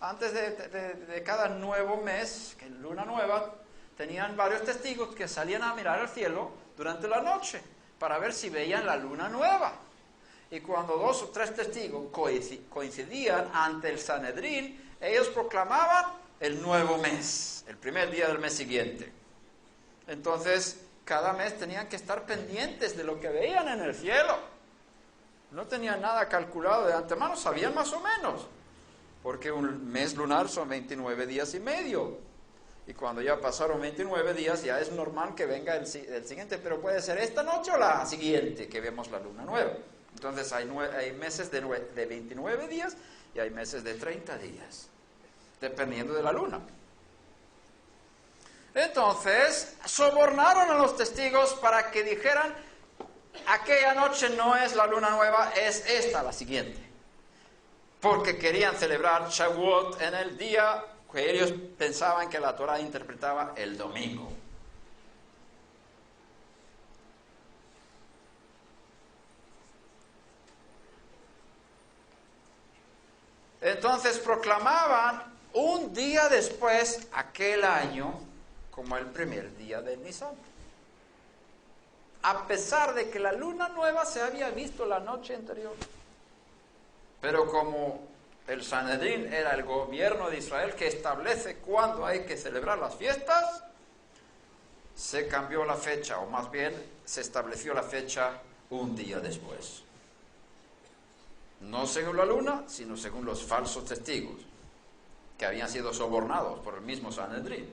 Antes de cada nuevo mes, que luna nueva, tenían varios testigos que salían a mirar al cielo durante la noche para ver si veían la luna nueva. Y cuando 2 o 3 testigos coincidían ante el Sanedrín, ellos proclamaban el nuevo mes, el primer día del mes siguiente. Entonces, cada mes tenían que estar pendientes de lo que veían en el cielo. No tenían nada calculado de antemano, sabían más o menos, porque un mes lunar son 29 días y medio. Y cuando ya pasaron 29 días, ya es normal que venga el siguiente, pero puede ser esta noche o la siguiente que vemos la luna nueva. Entonces hay meses de 29 días y hay meses de 30 días, dependiendo de la luna. Entonces, sobornaron a los testigos para que dijeran, aquella noche no es la luna nueva, es esta, la siguiente. Porque querían celebrar Shavuot en el día que ellos pensaban que la Torá interpretaba el domingo. Entonces proclamaban un día después, aquel año, como el primer día de Nisan. A pesar de que la luna nueva se había visto la noche anterior. Pero como el Sanedrín era el gobierno de Israel que establece cuándo hay que celebrar las fiestas, se cambió la fecha, o más bien se estableció la fecha un día después. No según la luna, sino según los falsos testigos, que habían sido sobornados por el mismo Sanedrín.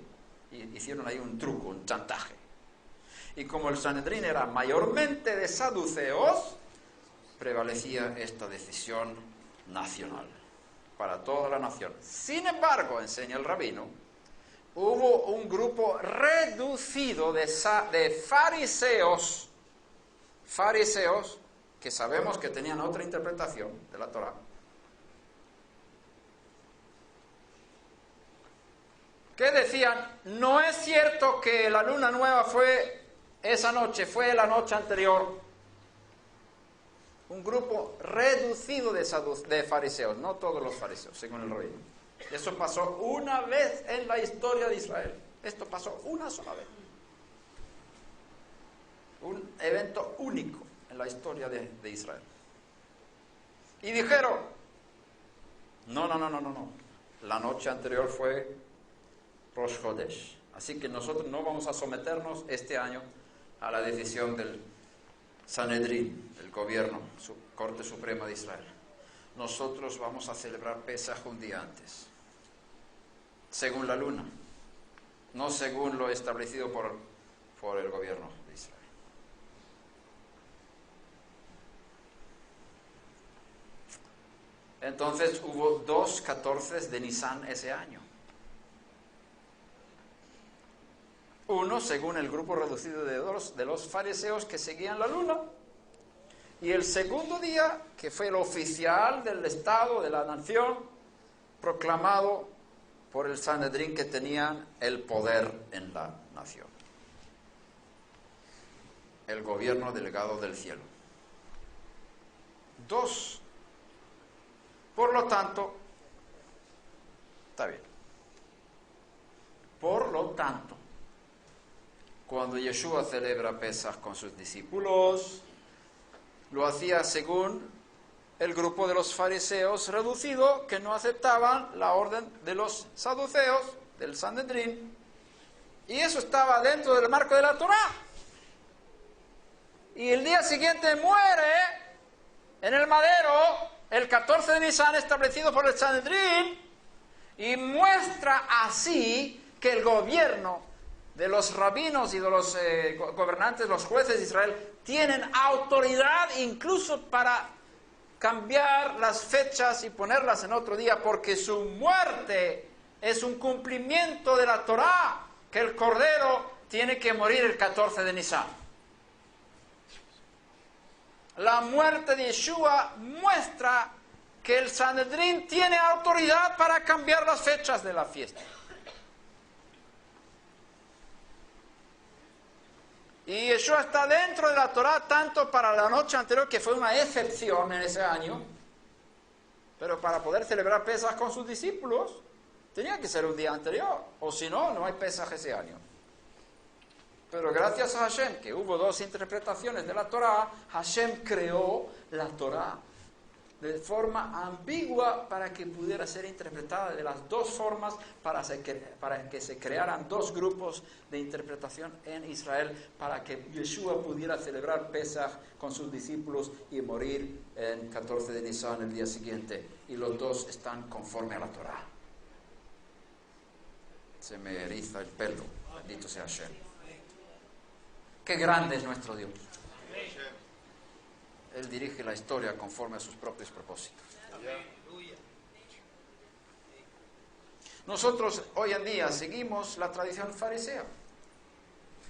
Y hicieron ahí un truco, un chantaje. Y como el Sanedrín era mayormente de saduceos, prevalecía esta decisión nacional, para toda la nación. Sin embargo, enseña el rabino, hubo un grupo reducido de fariseos, que sabemos que tenían otra interpretación de la Torá, que decían, no es cierto que la luna nueva fue esa noche, fue la noche anterior. Un grupo reducido de fariseos, no todos los fariseos, según el rabino. Eso pasó una vez en la historia de Israel. Esto pasó una sola vez. Un evento único en la historia de Israel. Y dijeron, no. La noche anterior fue Rosh Chodesh. Así que nosotros no vamos a someternos este año a la decisión del Sanedrín, del gobierno, Corte Suprema de Israel. Nosotros vamos a celebrar Pesaj un día antes, según la luna, no según lo establecido por el gobierno de Israel. Entonces hubo 2 14 de Nisan ese año. Uno, según el grupo reducido de los fariseos que seguían la luna, y el segundo día, que fue el oficial del Estado, de la nación, proclamado por el Sanedrín, que tenían el poder en la nación. El gobierno delegado del cielo. 2. Por lo tanto, está bien. Por lo tanto, cuando Yeshua celebra Pesaj con sus discípulos, lo hacía según el grupo de los fariseos reducido, que no aceptaban la orden de los saduceos, del Sanedrín, y eso estaba dentro del marco de la Torá. Y el día siguiente muere en el madero, el 14 de Nisan, establecido por el Sanedrín, y muestra así que el gobierno de los rabinos y de los gobernantes, los jueces de Israel, tienen autoridad incluso para cambiar las fechas y ponerlas en otro día, porque su muerte es un cumplimiento de la Torá, que el Cordero tiene que morir el 14 de Nisan. La muerte de Yeshua muestra que el Sanedrín tiene autoridad para cambiar las fechas de la fiesta. Y Yeshua está dentro de la Torá tanto para la noche anterior, que fue una excepción en ese año, pero para poder celebrar Pesaj con sus discípulos tenía que ser un día anterior, o si no, no hay Pesaj ese año. Pero gracias a Hashem, que hubo 2 interpretaciones de la Torá, Hashem creó la Torá de forma ambigua para que pudiera ser interpretada de las 2 formas, para que se crearan 2 grupos de interpretación en Israel, para que Yeshua pudiera celebrar Pesaj con sus discípulos y morir en 14 de Nisan el día siguiente. Y los 2 están conforme a la Torá. Se me eriza el pelo, bendito sea Hashem. Qué grande es nuestro Dios. Él dirige la historia conforme a sus propios propósitos. Nosotros hoy en día seguimos la tradición farisea.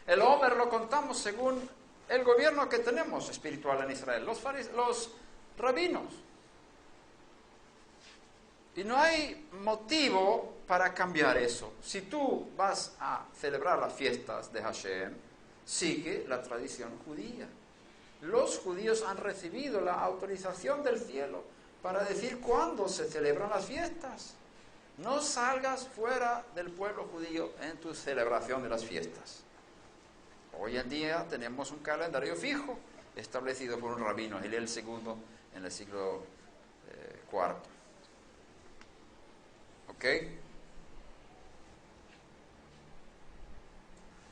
El Homer lo contamos según el gobierno que tenemos espiritual en Israel, los rabinos. Y no hay motivo para cambiar eso. Si tú vas a celebrar las fiestas de Hashem, sigue la tradición judía. Los judíos han recibido la autorización del cielo para decir cuándo se celebran las fiestas. No salgas fuera del pueblo judío en tu celebración de las fiestas. Hoy en día tenemos un calendario fijo establecido por un rabino, Hillel II, en el siglo IV. ¿Ok?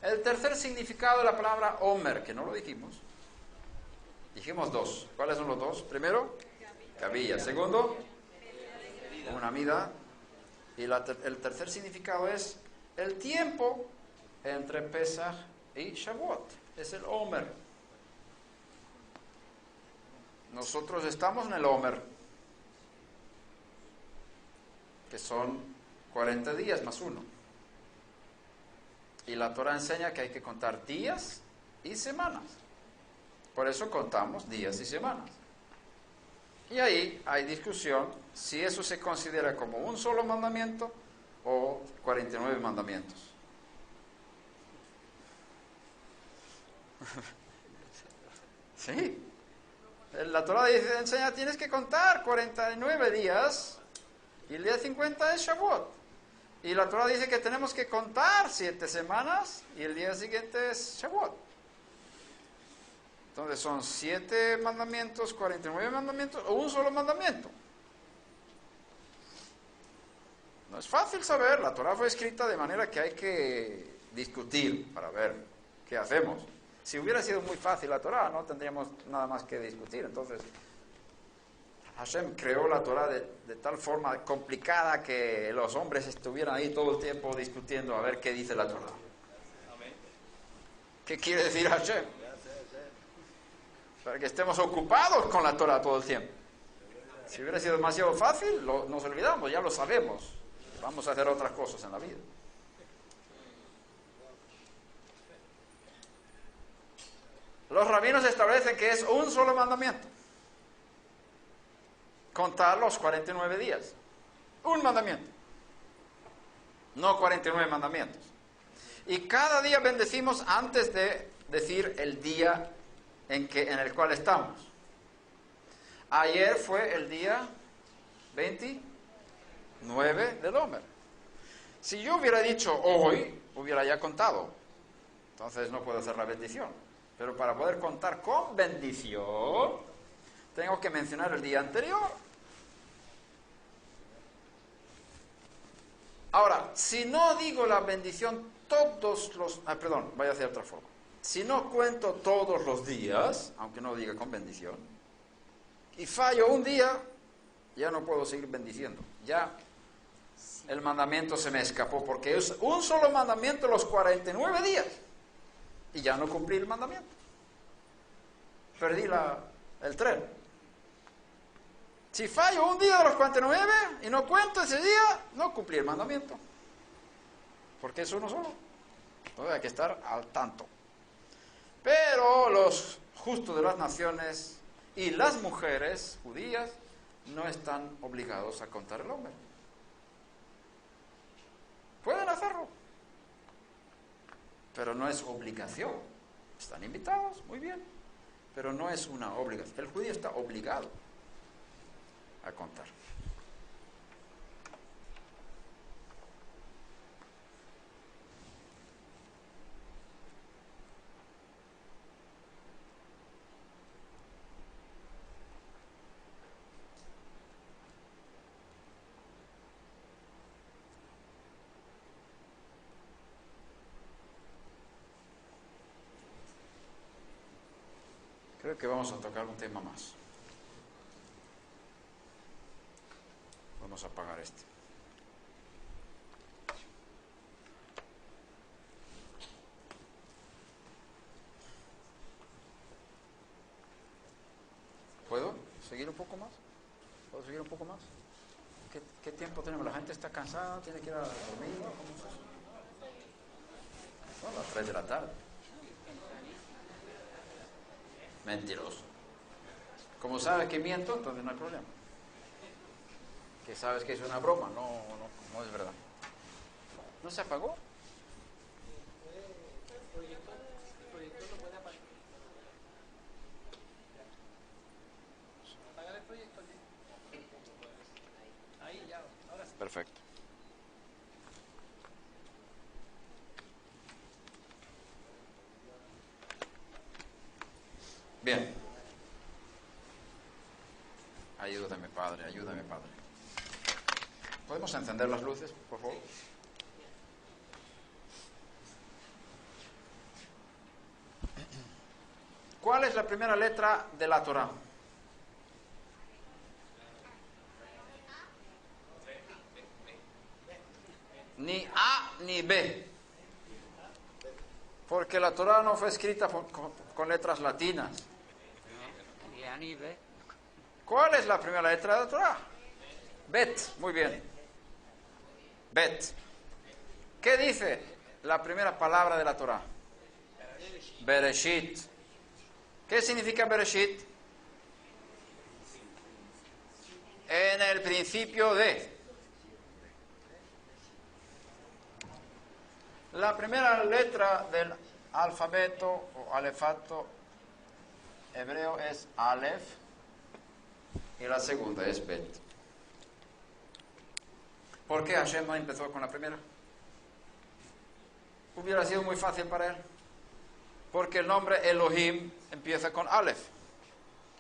El tercer significado de la palabra Omer, que no lo dijimos. Dijimos dos. ¿Cuáles son los dos? Primero, cabilla. Segundo, una mida. Y el tercer significado es el tiempo entre Pesach y Shavuot. Es el Omer. Nosotros estamos en el Omer, que son 40 días más uno. Y la Torah enseña que hay que contar días y semanas. Por eso contamos días y semanas. Y ahí hay discusión si eso se considera como un solo mandamiento o 49 mandamientos. Sí. La Torah enseña tienes que contar 49 días y el día 50 es Shavuot. Y la Torah dice que tenemos que contar 7 semanas y el día siguiente es Shavuot. Entonces son 7 mandamientos, 49 mandamientos o un solo mandamiento. No es fácil saber, la Torah fue escrita de manera que hay que discutir para ver qué hacemos. Si hubiera sido muy fácil la Torah, no tendríamos nada más que discutir. Entonces, Hashem creó la Torah de tal forma complicada que los hombres estuvieran ahí todo el tiempo discutiendo a ver qué dice la Torah. ¿Qué quiere decir Hashem? Para que estemos ocupados con la Torah todo el tiempo. Si hubiera sido demasiado fácil, nos olvidamos, ya lo sabemos. Vamos a hacer otras cosas en la vida. Los rabinos establecen que es un solo mandamiento. Contar los 49 días. Un mandamiento. No 49 mandamientos. Y cada día bendecimos antes de decir el día en el cual estamos. Ayer fue el día 29 del Omer. Si yo hubiera dicho hoy, hubiera ya contado. Entonces no puedo hacer la bendición. Pero para poder contar con bendición, tengo que mencionar el día anterior. Ahora, si no digo la bendición voy a hacer otra forma. Si no cuento todos los días, aunque no diga con bendición, y fallo un día, ya no puedo seguir bendiciendo. Ya el mandamiento se me escapó, porque es un solo mandamiento los 49 días. Y ya no cumplí el mandamiento. Perdí el tren. Si fallo un día de los 49 y no cuento ese día, no cumplí el mandamiento. Porque es uno solo. Entonces hay que estar al tanto. Pero los justos de las naciones y las mujeres judías no están obligados a contar el Omer. Pueden hacerlo, pero no es obligación. Están invitados, muy bien, pero no es una obligación. El judío está obligado a contar. Creo que vamos a tocar un tema más. Vamos a apagar este. ¿Puedo seguir un poco más? ¿Puedo seguir un poco más? ¿Qué tiempo tenemos? ¿La gente está cansada? ¿Tiene que ir a dormir? ¿Cómo es eso? Son las 3 de la tarde. Mentiroso. Como sabes que miento, entonces no hay problema. Que sabes que es una broma, no es verdad. ¿No se apagó? El proyector lo puede apagar. Apagar el proyector. Ahí ya, ahora sí. Perfecto. Bien. Ayúdame, Padre, ayúdame, Padre. ¿Podemos encender las luces, por favor? ¿Cuál es la primera letra de la Torá? Ni A ni B. Porque la Torá no fue escrita con letras latinas. Ni A ni B. ¿Cuál es la primera letra de la Torá? Bet, muy bien. Bet. ¿Qué dice la primera palabra de la Torá? Bereshit. ¿Qué significa Bereshit? En el principio de. La primera letra del alfabeto o alefato hebreo es Aleph y la segunda es Bet. ¿Por qué Hashem no empezó con la primera? Hubiera sido muy fácil para él. Porque el nombre Elohim empieza con Aleph.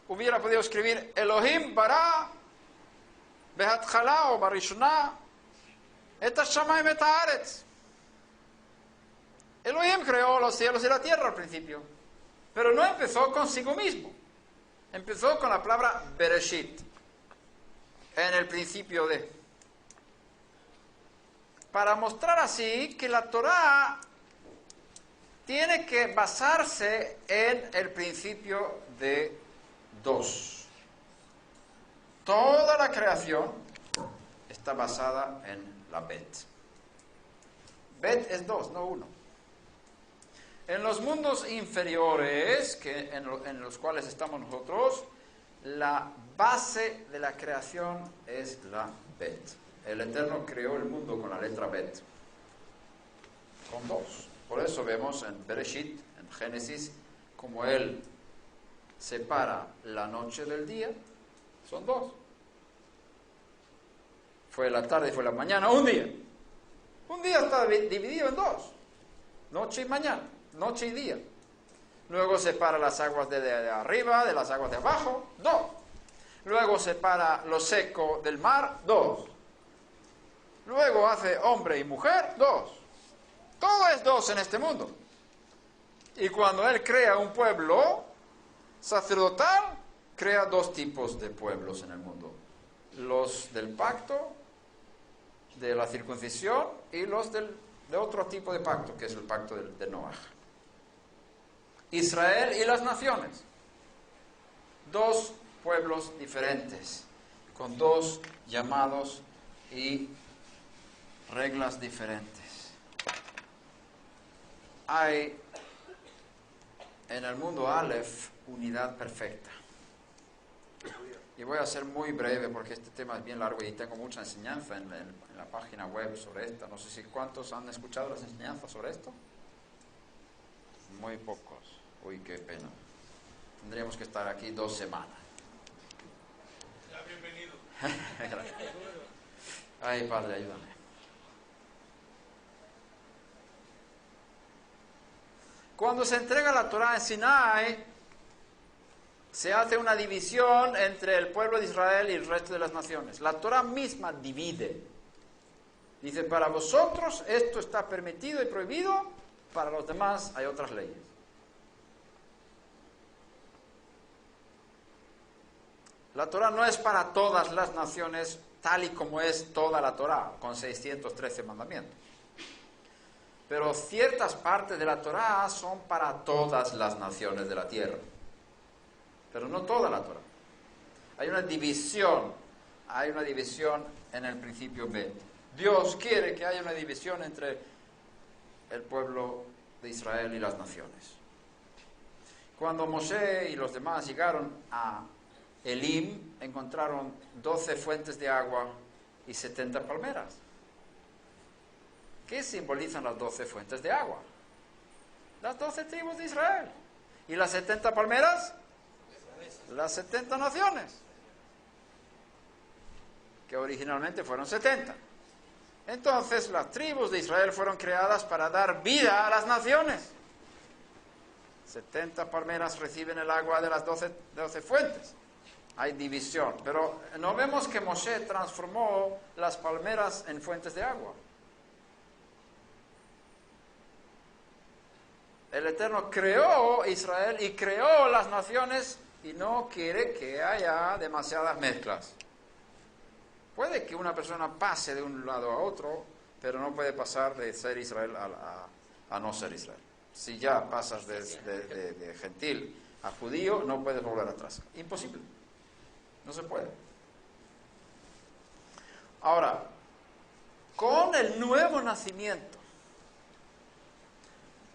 Hubiera podido escribir Elohim bara behatchala o barishona et hashamayim et haaretz. Elohim creó los cielos y la tierra al principio, pero no empezó consigo mismo. Empezó con la palabra Bereshit, en el principio de. Para mostrar así que la Torá tiene que basarse en el principio de dos. Toda la creación está basada en la Bet. Bet es dos, no uno. En los mundos inferiores, en los cuales estamos nosotros, la base de la creación es la Bet. El Eterno creó el mundo con la letra Bet, con dos. Por eso vemos en Bereshit, en Génesis, como Él separa la noche del día, son dos. Fue la tarde y fue la mañana, un día. Un día está dividido en dos, noche y mañana, noche y día. Luego separa las aguas de arriba de las aguas de abajo, dos. Luego separa lo seco del mar, dos. Luego hace hombre y mujer, dos. Todo es dos en este mundo. Y cuando Él crea un pueblo sacerdotal, crea dos tipos de pueblos en el mundo. Los del pacto, de la circuncisión, y los de otro tipo de pacto, que es el pacto de Noaj. Israel y las naciones. Dos pueblos diferentes, con dos llamados y reglas diferentes. Hay en el mundo Aleph unidad perfecta. Y voy a ser muy breve porque este tema es bien largo y tengo mucha enseñanza en la página web sobre esto. No sé si cuántos han escuchado las enseñanzas sobre esto. Muy pocos. Uy, qué pena. Tendríamos que estar aquí 2 semanas. Ya, bienvenido. Ay, Padre, ayúdame. Cuando se entrega la Torá en Sinai, se hace una división entre el pueblo de Israel y el resto de las naciones. La Torá misma divide. Dice, para vosotros esto está permitido y prohibido, para los demás hay otras leyes. La Torá no es para todas las naciones, tal y como es toda la Torá, con 613 mandamientos. Pero ciertas partes de la Torá son para todas las naciones de la tierra. Pero no toda la Torá. Hay una división en el principio B. Dios quiere que haya una división entre el pueblo de Israel y las naciones. Cuando Moshe y los demás llegaron a Elim, encontraron 12 fuentes de agua y 70 palmeras. ¿Qué simbolizan las 12 fuentes de agua? Las 12 tribus de Israel. ¿Y las 70 palmeras? Las 70 naciones. Que originalmente fueron 70. Entonces, las tribus de Israel fueron creadas para dar vida a las naciones. 70 palmeras reciben el agua de las 12 fuentes. Hay división. Pero no vemos que Moshe transformó las palmeras en fuentes de agua. El Eterno creó Israel y creó las naciones y no quiere que haya demasiadas mezclas. Puede que una persona pase de un lado a otro, pero no puede pasar de ser Israel a no ser Israel. Si ya pasas de gentil a judío, no puedes volver atrás. Imposible. No se puede. Ahora, con el nuevo nacimiento,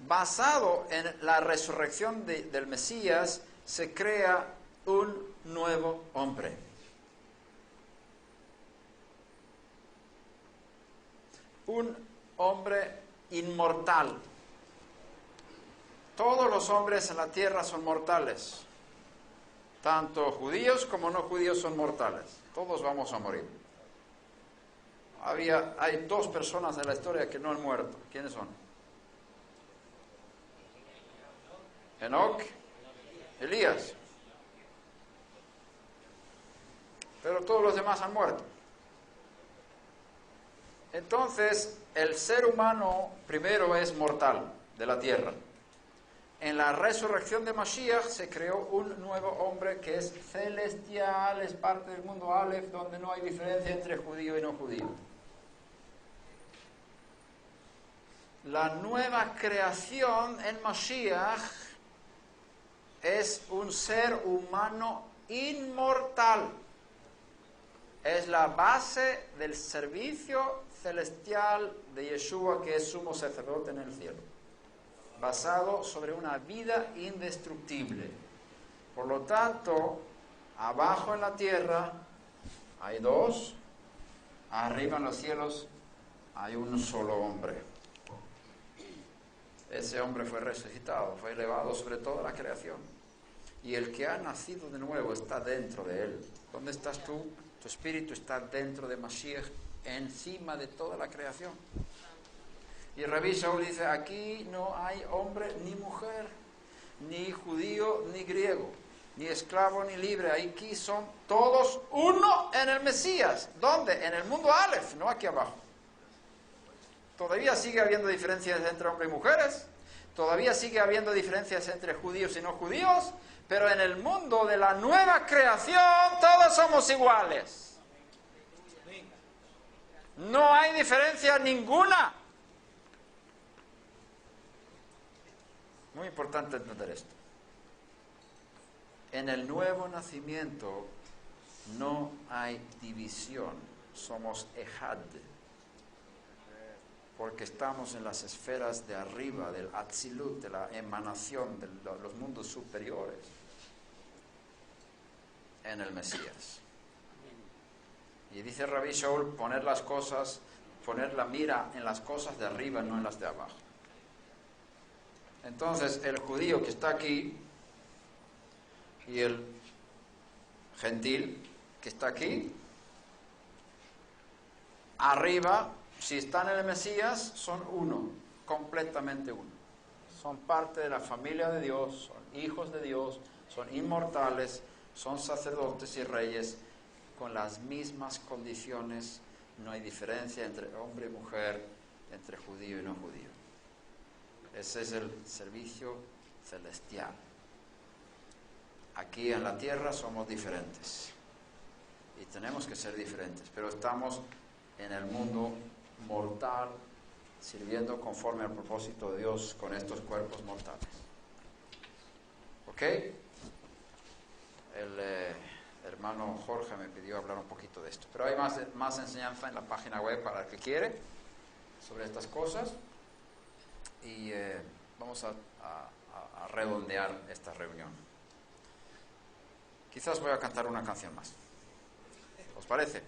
basado en la resurrección del Mesías, se crea un nuevo hombre. Un hombre inmortal. Todos los hombres en la tierra son mortales. Tanto judíos como no judíos son mortales. Todos vamos a morir. Hay 2 personas en la historia que no han muerto. ¿Quiénes son? Enoc, Elías. Pero todos los demás han muerto. Entonces, el ser humano primero es mortal de la tierra. En la resurrección de Mashiach se creó un nuevo hombre que es celestial, es parte del mundo Aleph, donde no hay diferencia entre judío y no judío. La nueva creación en Mashiach es un ser humano inmortal. Es la base del servicio celestial de Yeshua, que es sumo sacerdote en el cielo, basado sobre una vida indestructible. Por lo tanto, abajo en la tierra hay 2, arriba en los cielos hay un solo hombre. Ese hombre fue resucitado, fue elevado sobre toda la creación. Y el que ha nacido de nuevo está dentro de él. ¿Dónde estás tú? Tu espíritu está dentro de Mashiach, encima de toda la creación. Y Rabbi Shaul dice, aquí no hay hombre ni mujer, ni judío ni griego, ni esclavo ni libre. Aquí son todos uno en el Mesías. ¿Dónde? En el mundo Aleph, no aquí abajo. Todavía sigue habiendo diferencias entre hombres y mujeres, todavía sigue habiendo diferencias entre judíos y no judíos, pero en el mundo de la nueva creación todos somos iguales. No hay diferencia ninguna. Muy importante entender esto. En el nuevo nacimiento no hay división, somos Ejad, porque estamos en las esferas de arriba, del Atzilut, de la emanación de los mundos superiores, en el Mesías. Y dice Rabbi Shaul, poner la mira en las cosas de arriba, no en las de abajo. Entonces, el judío que está aquí y el gentil que está aquí, arriba, si están en el Mesías, son uno, completamente uno. Son parte de la familia de Dios, son hijos de Dios, son inmortales, son sacerdotes y reyes con las mismas condiciones. No hay diferencia entre hombre y mujer, entre judío y no judío. Ese es el servicio celestial. Aquí en la tierra somos diferentes y tenemos que ser diferentes, pero estamos en el mundo mortal, sirviendo conforme al propósito de Dios con estos cuerpos mortales. ¿Ok? El hermano Jorge me pidió hablar un poquito de esto, pero hay más enseñanza en la página web para el que quiere sobre estas cosas, y vamos a redondear esta reunión. Quizás voy a cantar una canción más. ¿Os parece?